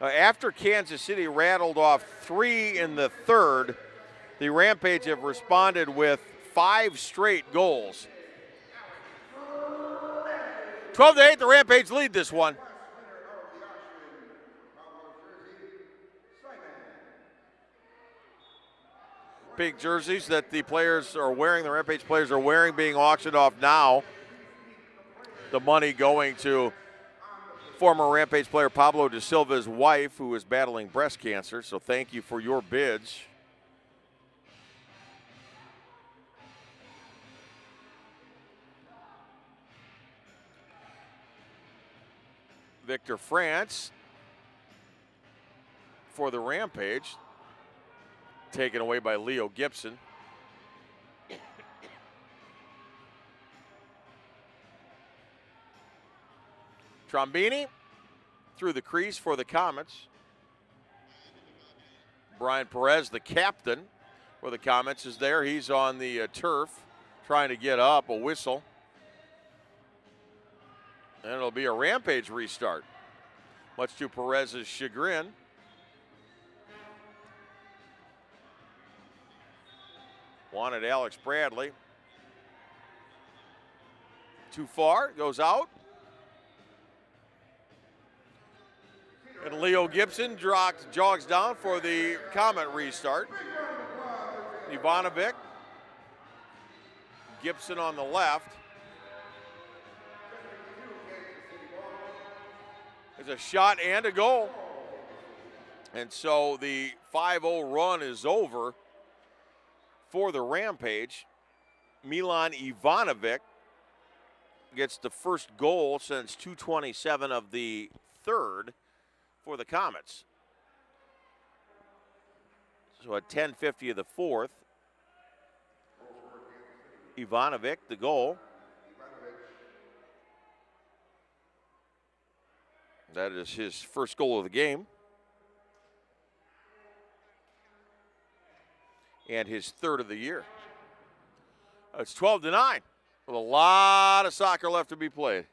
After Kansas City rattled off 3 in the third, the Rampage have responded with 5 straight goals. 12-8, the Rampage lead this one. Pink jerseys that the players are wearing, the Rampage players are wearing, being auctioned off now. The money going to former Rampage player Pablo De Silva's wife, who is battling breast cancer. So thank you for your bids. Victor France for the Rampage, taken away by Leo Gibson. Trombini through the crease for the Comets. Brian Perez, the captain for the Comets, is there. He's on the turf trying to get up, a whistle. And it'll be a Rampage restart, much to Perez's chagrin. Wanted Alex Bradley. Too far, goes out. And Leo Gibson jogs down for the Comet restart. Ivanovic. Gibson on the left. There's a shot and a goal. And so the 5-0 run is over for the Rampage. Milan Ivanovic gets the first goal since 2:27 of the third for the Comets. So at 10:50 of the fourth, Ivanovic, the goal. That is his first goal of the game. And his third of the year. It's 12-9 with a lot of soccer left to be played.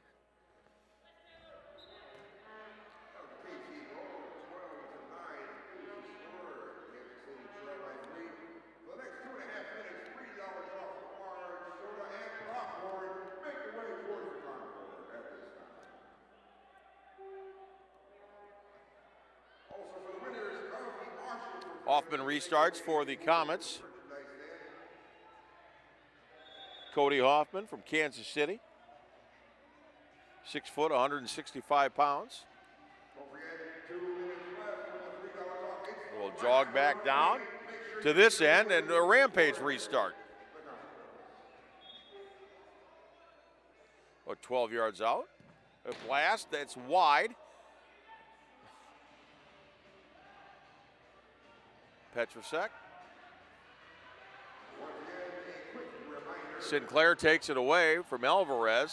Hoffman restarts for the Comets. Cody Hoffman from Kansas City. 6 foot, 165 pounds. We'll jog back down to this end and a Rampage restart. About 12 yards out. A blast that's wide. Petrosek. Sinclair takes it away from Alvarez.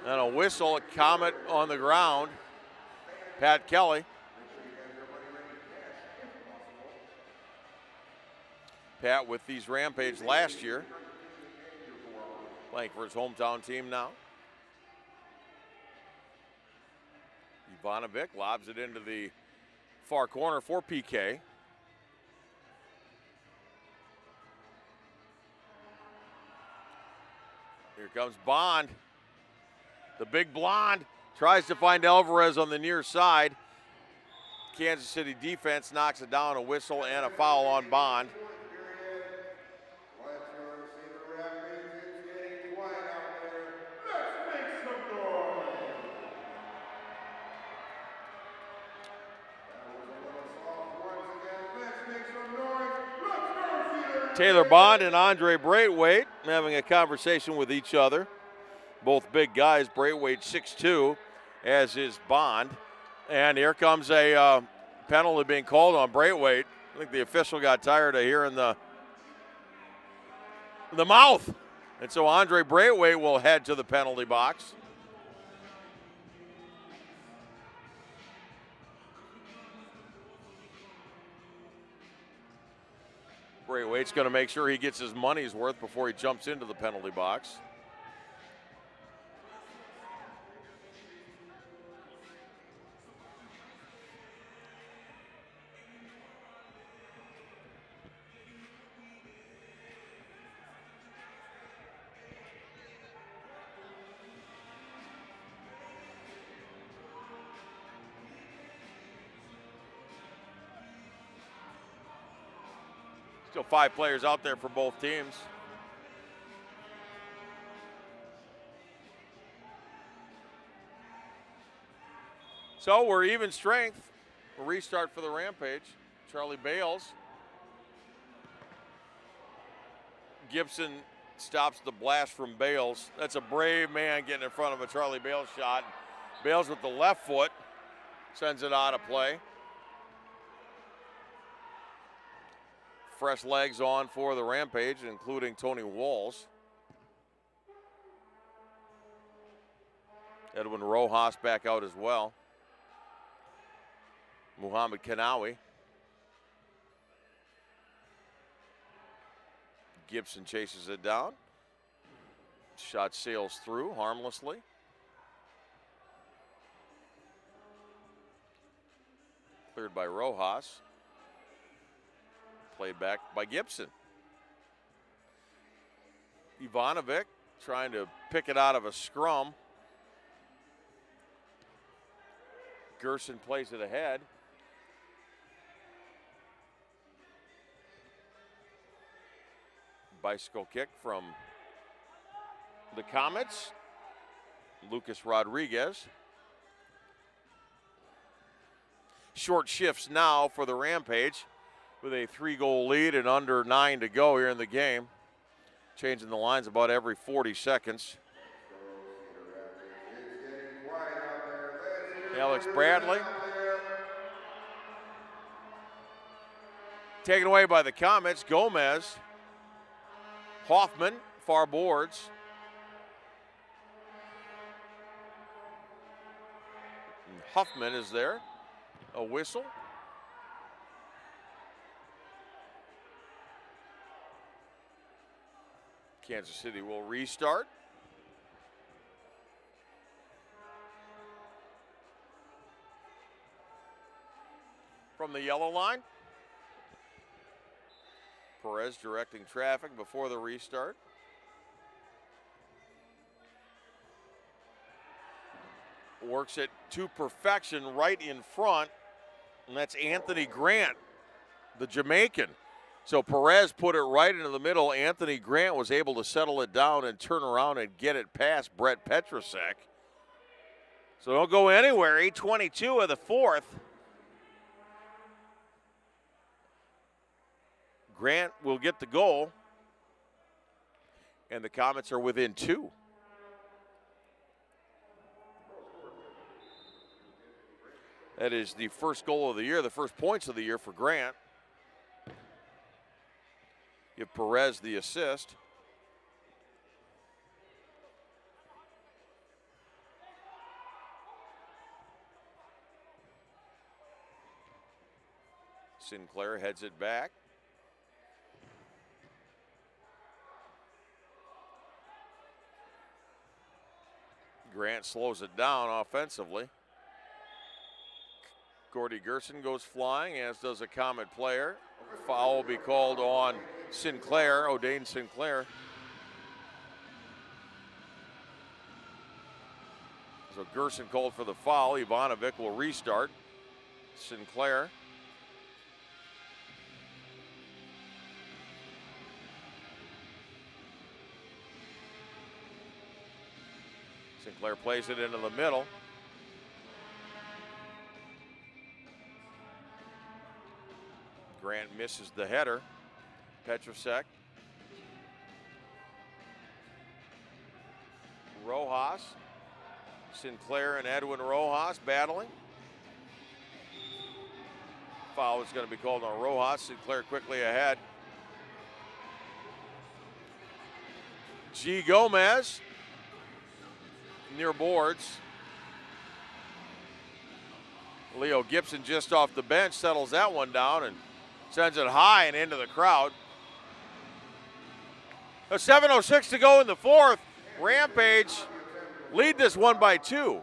And a whistle, a Comet on the ground. Pat Kelly. Pat with these Rampage last year. Playing for his hometown team now. Ivanovic lobs it into the far corner for PK. Here comes Bond. The big blonde tries to find Alvarez on the near side. Kansas City defense knocks it down, a whistle and a foul on Bond. Taylor Bond and Andre Braithwaite having a conversation with each other. Both big guys. Braithwaite 6'2", as is Bond. And here comes a penalty being called on Braithwaite. I think the official got tired of hearing the mouth. And so Andre Braithwaite will head to the penalty box. Braithwaite's going to make sure he gets his money's worth before he jumps into the penalty box. Still 5 players out there for both teams. So we're even strength. A restart for the Rampage. Charlie Bales. Gibson stops the blast from Bales. That's a brave man getting in front of a Charlie Bales shot. Bales with the left foot sends it out of play. Fresh legs on for the Rampage, including Tony Walls. Edwin Rojas back out as well. Muhammad Kanawi. Gibson chases it down. Shot sails through harmlessly. Cleared by Rojas. Played back by Gibson. Ivanovic trying to pick it out of a scrum. Gerson plays it ahead. Bicycle kick from the Comets. Lucas Rodriguez. Short shifts now for the Rampage, with a 3-goal lead and under 9 to go here in the game. Changing the lines about every 40 seconds. Alex Bradley. Taken away by the Comets. Gomez. Hoffman, far boards. And Huffman is there. A whistle. Kansas City will restart. From the yellow line. Perez directing traffic before the restart. Works it to perfection right in front, and that's Anthony Grant, the Jamaican. So Perez put it right into the middle. Anthony Grant was able to settle it down and turn around and get it past Brett Petrusek. So don't go anywhere. 8:22 of the fourth. Grant will get the goal. And the Comets are within 2. That is the first goal of the year, the first points of the year for Grant. Give Perez the assist. Sinclair heads it back. Grant slows it down offensively. Gordy Gerson goes flying, as does a Comet player. Foul will be called on Sinclair, O'Dane Sinclair. So Gerson called for the foul. Ivanovic will restart. Sinclair. Sinclair plays it into the middle. Grant misses the header. Petrusek. Rojas. Sinclair and Edwin Rojas battling. Foul is going to be called on Rojas. Sinclair quickly ahead. G. Gomez near boards. Leo Gibson just off the bench settles that one down and sends it high and into the crowd. A 7:06 to go in the fourth. Rampage lead this one by 2.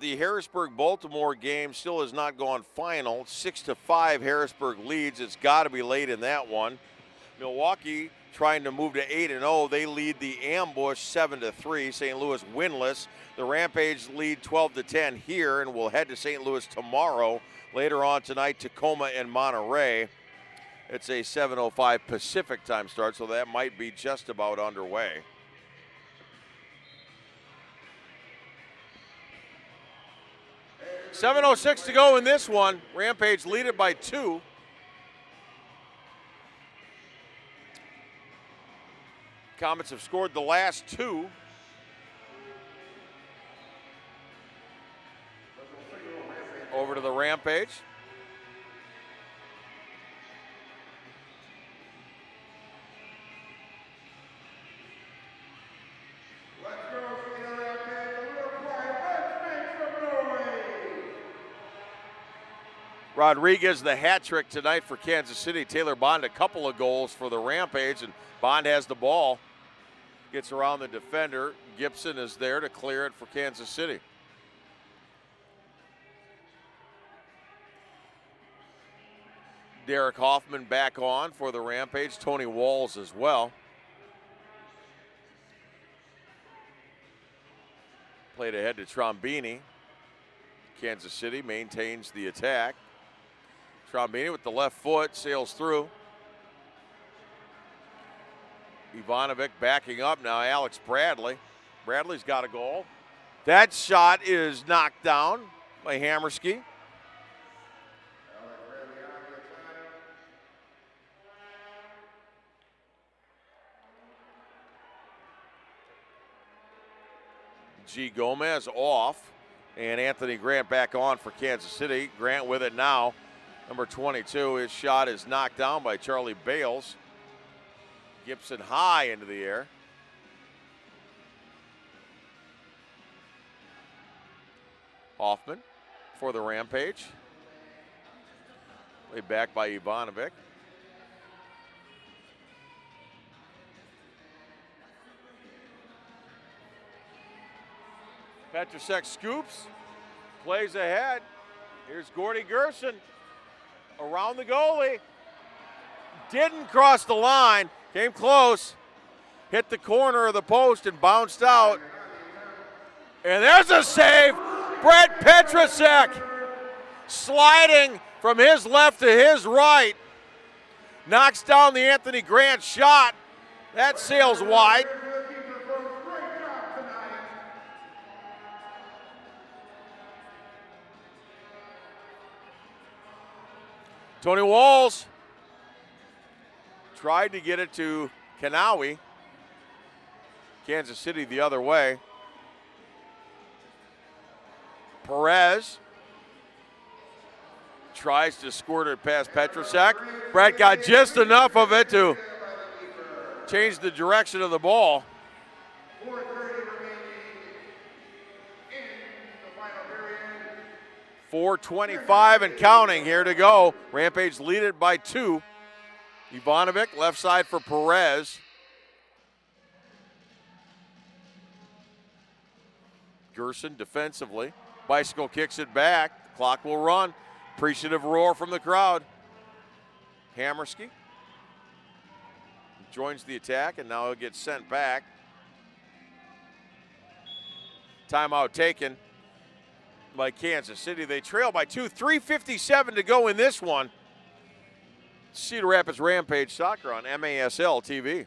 The Harrisburg-Baltimore game still has not gone final. 6-5 Harrisburg leads. It's got to be late in that one. Milwaukee trying to move to 8-0. They lead the ambush 7-3. St. Louis winless. The Rampage lead 12-10 here, and we'll head to St. Louis tomorrow. Later on tonight, Tacoma and Monterey. It's a 7:05 Pacific time start, so that might be just about underway. .706 to go in this one. Rampage lead it by 2. Comets have scored the last 2. Over to the Rampage. Rodriguez, the hat trick tonight for Kansas City. Taylor Bond, a couple of goals for the Rampage, and Bond has the ball. Gets around the defender. Gibson is there to clear it for Kansas City. Derek Hoffman back on for the Rampage. Tony Walls as well. Played ahead to Trombini. Kansas City maintains the attack. Trombini with the left foot, sails through. Ivanovic backing up now, Alex Bradley. Bradley's got a goal. That shot is knocked down by Hammerski. G. Gomez off, and Anthony Grant back on for Kansas City. Grant with it now, number 22. His shot is knocked down by Charlie Bales. Gibson high into the air. Hoffman for the Rampage. Played back by Ivanovic. Petrusek scoops, plays ahead. Here's Gordy Gerson around the goalie. Didn't cross the line, came close, hit the corner of the post and bounced out. And there's a save. Brett Petrusek sliding from his left to his right. Knocks down the Anthony Grant shot. That sails wide. Tony Walls tried to get it to Kanawi. Kansas City the other way. Perez tries to squirt it past Petrusek. Brett got just enough of it to change the direction of the ball. 4:25 and counting here to go. Rampage lead it by 2. Ivanovic left side for Perez. Gerson defensively. Bicycle kicks it back. The clock will run. Appreciative roar from the crowd. Hammerski joins the attack, and now he'll get sent back. Timeout taken by Kansas City. They trail by 2. 3:57 to go in this one. Cedar Rapids Rampage Soccer on MASL TV.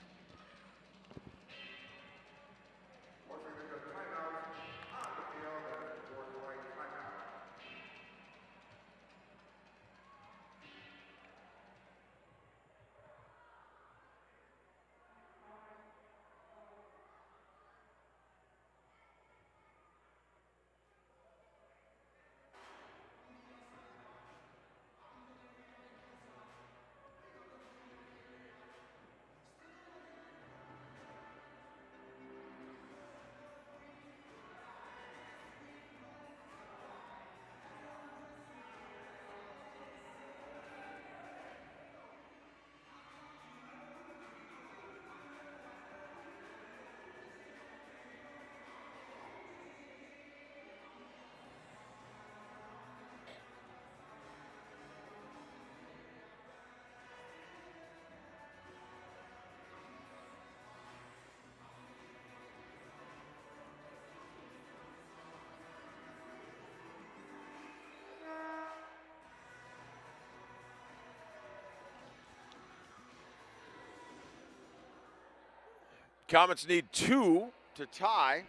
Comets need 2 to tie.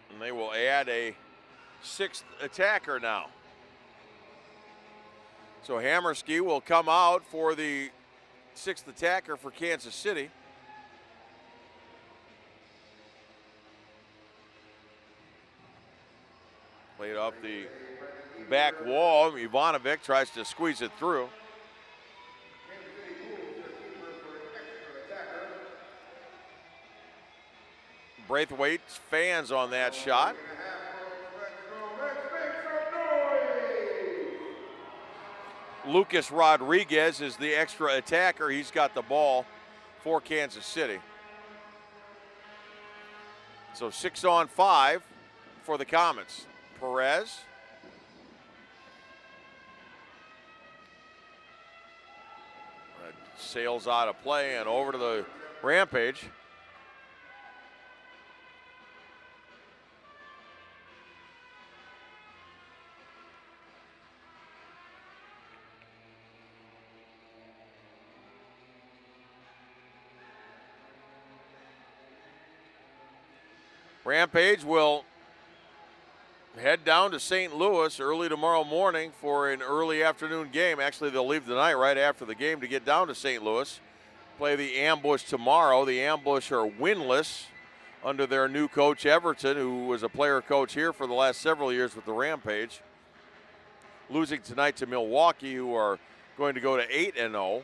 And they will add a 6th attacker now. So Hammerski will come out for the 6th attacker for Kansas City. Played up the back wall. Ivanovic tries to squeeze it through. Braithwaite's fans on that shot. Lucas Rodriguez is the extra attacker. He's got the ball for Kansas City. So 6-on-5 for the Comets. Perez. Sails out of play and over to the Rampage. Rampage will head down to St. Louis early tomorrow morning for an early afternoon game. Actually, they'll leave tonight right after the game to get down to St. Louis. Play the Ambush tomorrow. The Ambush are winless under their new coach Everton, who was a player coach here for the last several years with the Rampage. Losing tonight to Milwaukee, who are going to go to 8-0.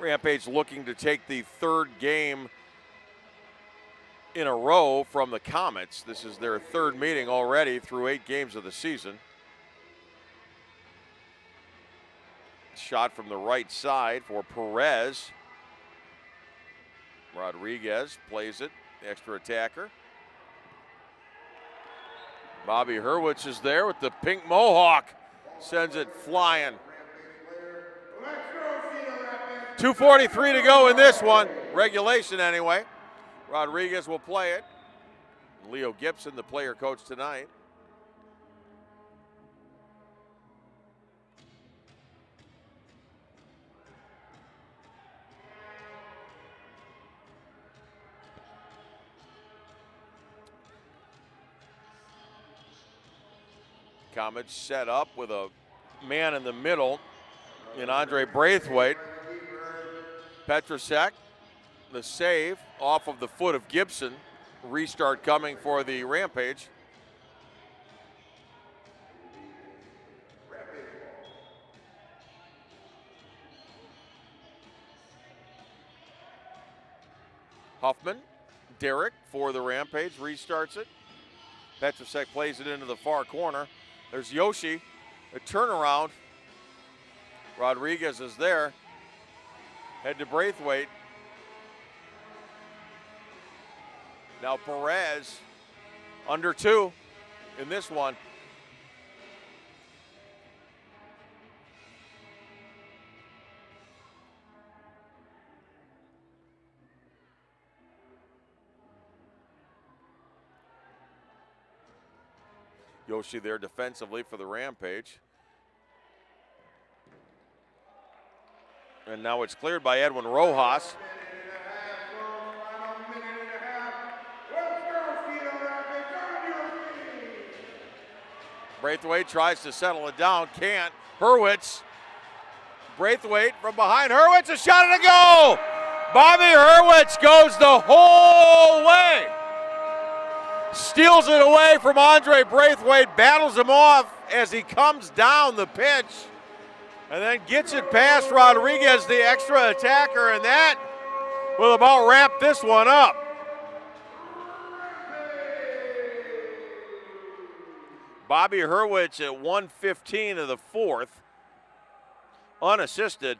Rampage looking to take the third game in a row from the Comets. This is their third meeting already through 8 games of the season. Shot from the right side for Perez. Rodriguez plays it, the extra attacker. Bobby Hurwitz is there with the pink mohawk, sends it flying. 2:43 to go in this one, regulation anyway. Rodriguez will play it. Leo Gibson, the player coach tonight. Comets set up with a man in the middle in Andre Braithwaite. Petrusek, the save off of the foot of Gibson. Restart coming for the Rampage. Huffman, Derek for the Rampage, restarts it. Petrusek plays it into the far corner. There's Yoshi, a turnaround. Rodriguez is there. Head to Braithwaite. Now Perez, under 2 in this one. Yoshi there defensively for the Rampage. And now it's cleared by Edwin Rojas. Braithwaite tries to settle it down, can't. Hurwitz. Braithwaite from behind. Hurwitz, a shot and a goal! Bobby Hurwitz goes the whole way. Steals it away from Andre Braithwaite, battles him off as he comes down the pitch, and then gets it past Rodriguez, the extra attacker, and that will about wrap this one up. Bobby Hurwitz at 1:15 of the fourth, unassisted.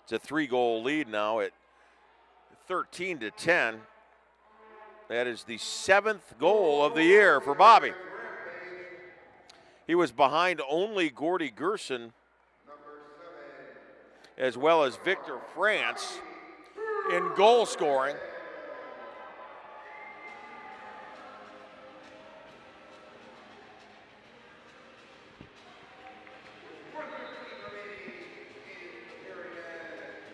It's a 3-goal lead now at 13-10. That is the 7th goal of the year for Bobby. He was behind only Gordy Gerson as well as Victor France in goal scoring.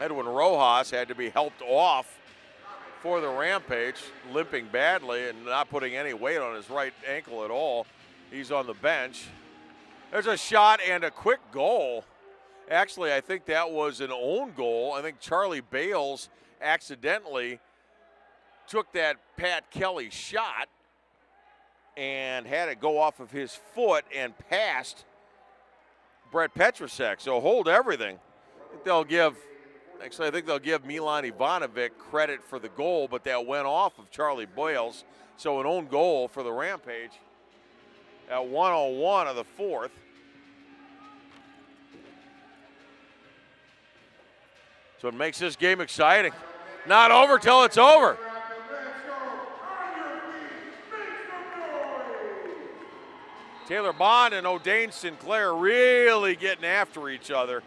Edwin Rojas had to be helped off for the Rampage, limping badly and not putting any weight on his right ankle at all. He's on the bench. There's a shot and a quick goal. Actually, I think that was an own goal. I think Charlie Bales accidentally took that Pat Kelly shot and had it go off of his foot and passed Brett Petrusek. So hold everything. I think they'll give Milan Ivanovic credit for the goal, but that went off of Charlie Bales. So an own goal for the Rampage at 1:01 of the fourth. So it makes this game exciting. Not over till it's over. Taylor Bond and O'Dane Sinclair really getting after each other.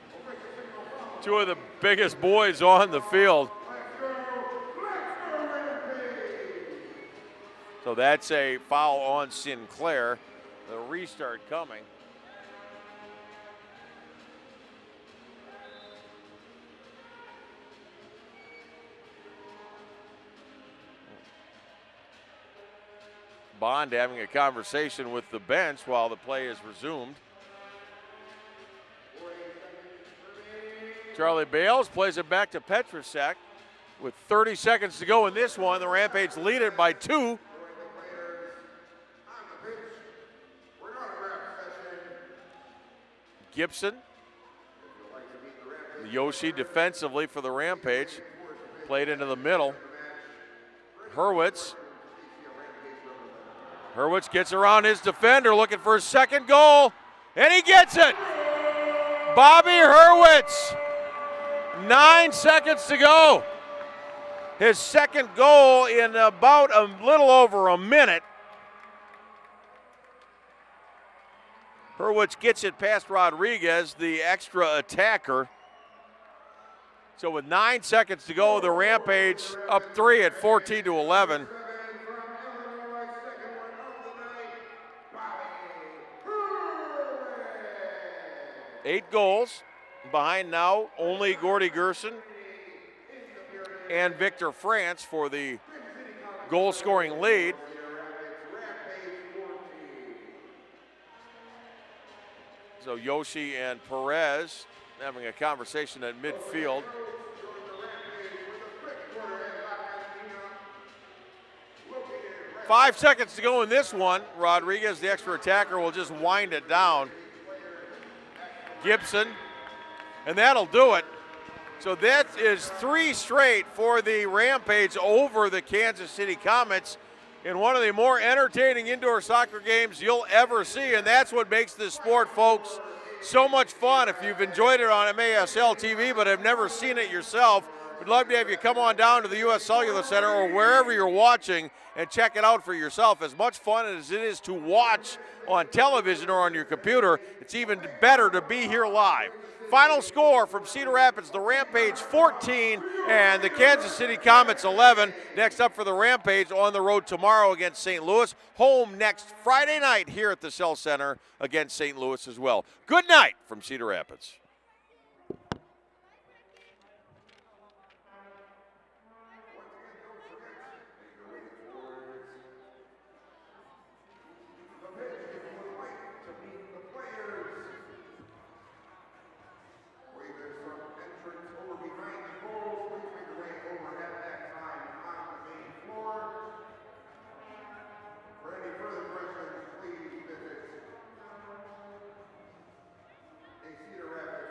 Two of the biggest boys on the field. So that's a foul on Sinclair. The restart coming. Bond having a conversation with the bench while the play is resumed. Charlie Bales plays it back to Petrusek with 30 seconds to go in this one. The Rampage lead it by 2. Gibson. Yoshi defensively for the Rampage. Played into the middle. Hurwitz. Hurwitz gets around his defender looking for his second goal. And he gets it. Bobby Hurwitz. 9 seconds to go. His second goal in about a little over a minute. Hurwitz gets it past Rodriguez, the extra attacker. So with 9 seconds to go, the Rampage up 3 at 14-11. Eight goals. Behind now, only Gordy Gerson and Victor France for the goal-scoring lead. So Yoshi and Perez having a conversation at midfield. Five seconds to go in this one. Rodriguez, the extra attacker, will just wind it down. Gibson, and that'll do it. So that is 3 straight for the Rampage over the Kansas City Comets in one of the more entertaining indoor soccer games you'll ever see, and that's what makes this sport, folks, so much fun. If you've enjoyed it on MASL TV but have never seen it yourself, we'd love to have you come on down to the U.S. Cellular Center or wherever you're watching and check it out for yourself. As much fun as it is to watch on television or on your computer, it's even better to be here live. Final score from Cedar Rapids, the Rampage 14 and the Kansas City Comets 11. Next up for the Rampage on the road tomorrow against St. Louis. Home next Friday night here at the Cell Center against St. Louis as well. Good night from Cedar Rapids. Cedar Rapids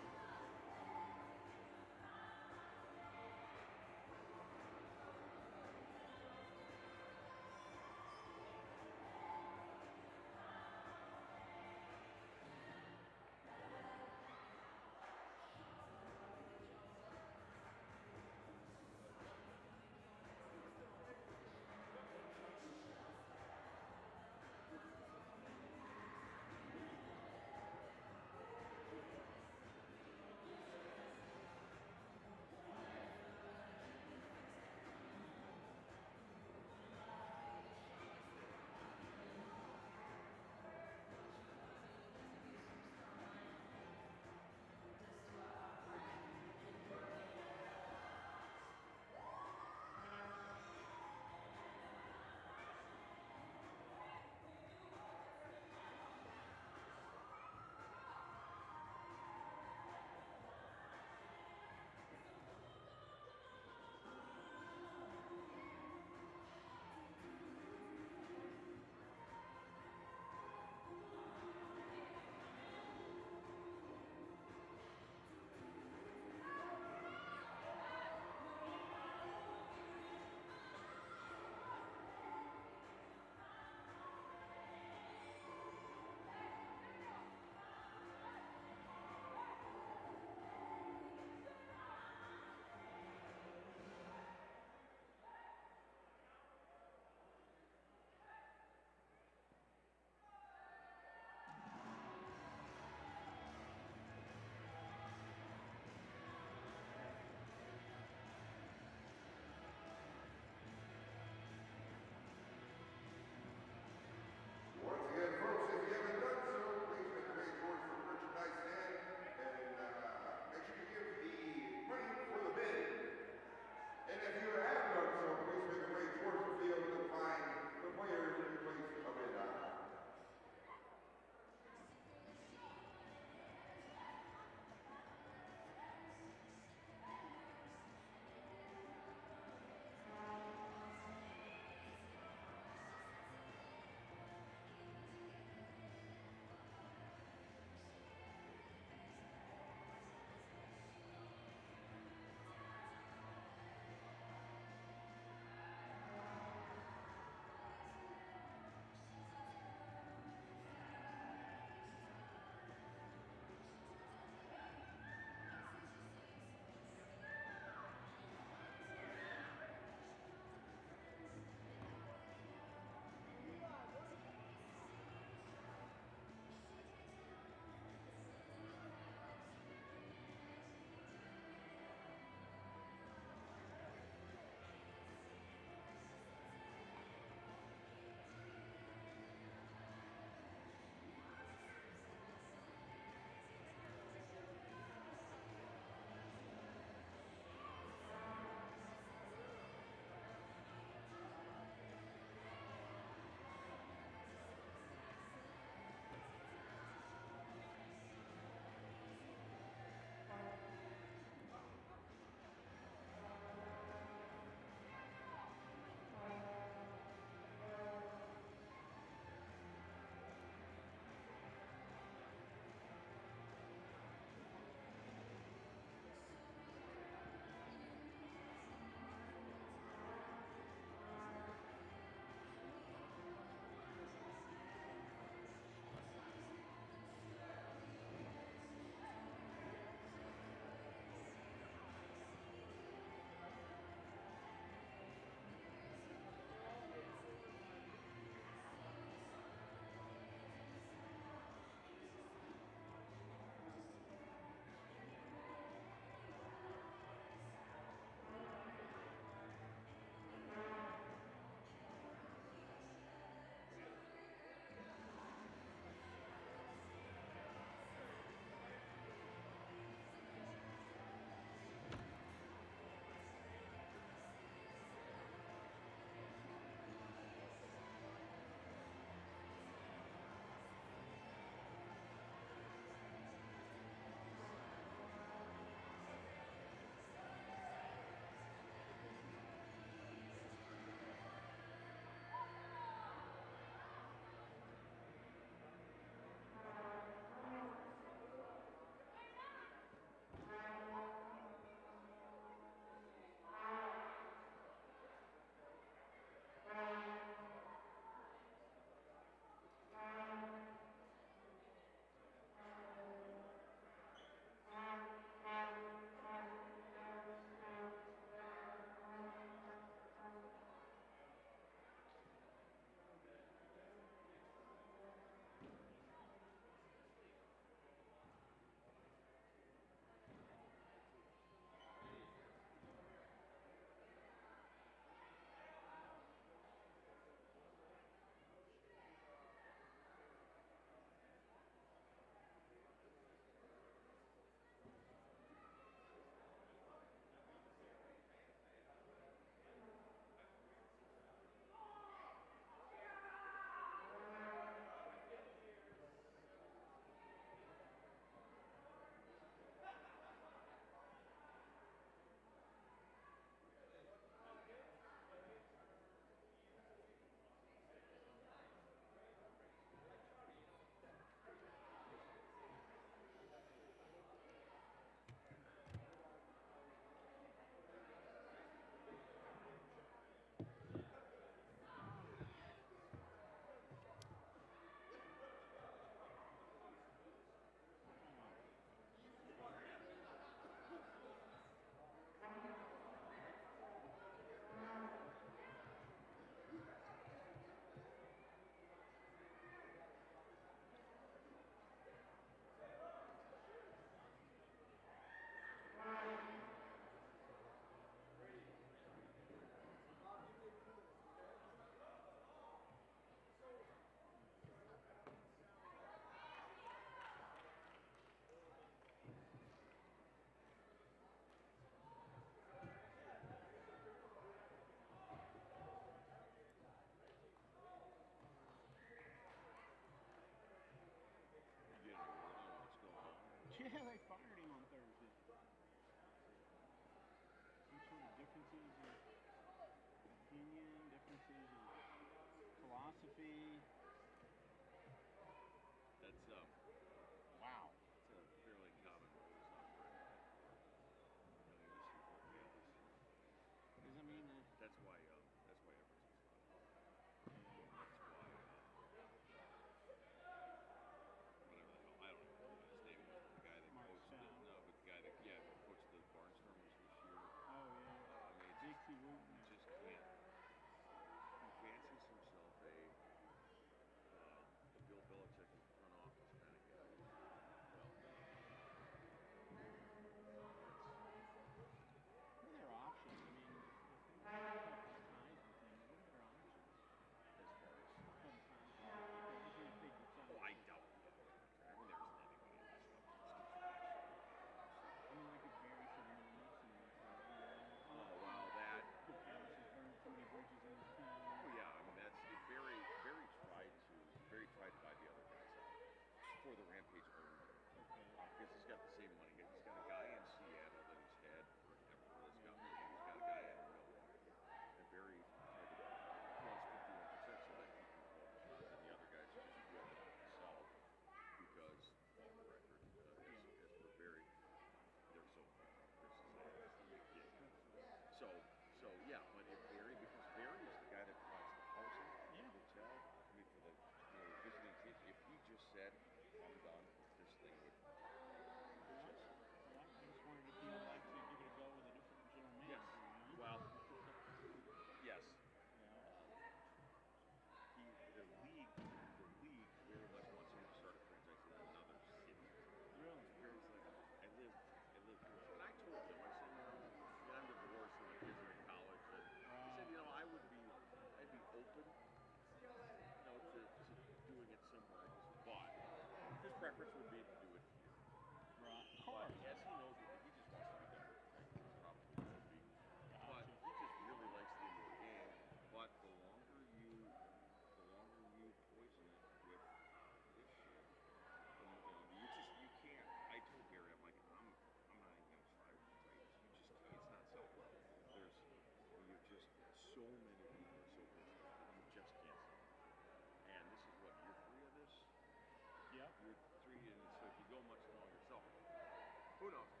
Who knows?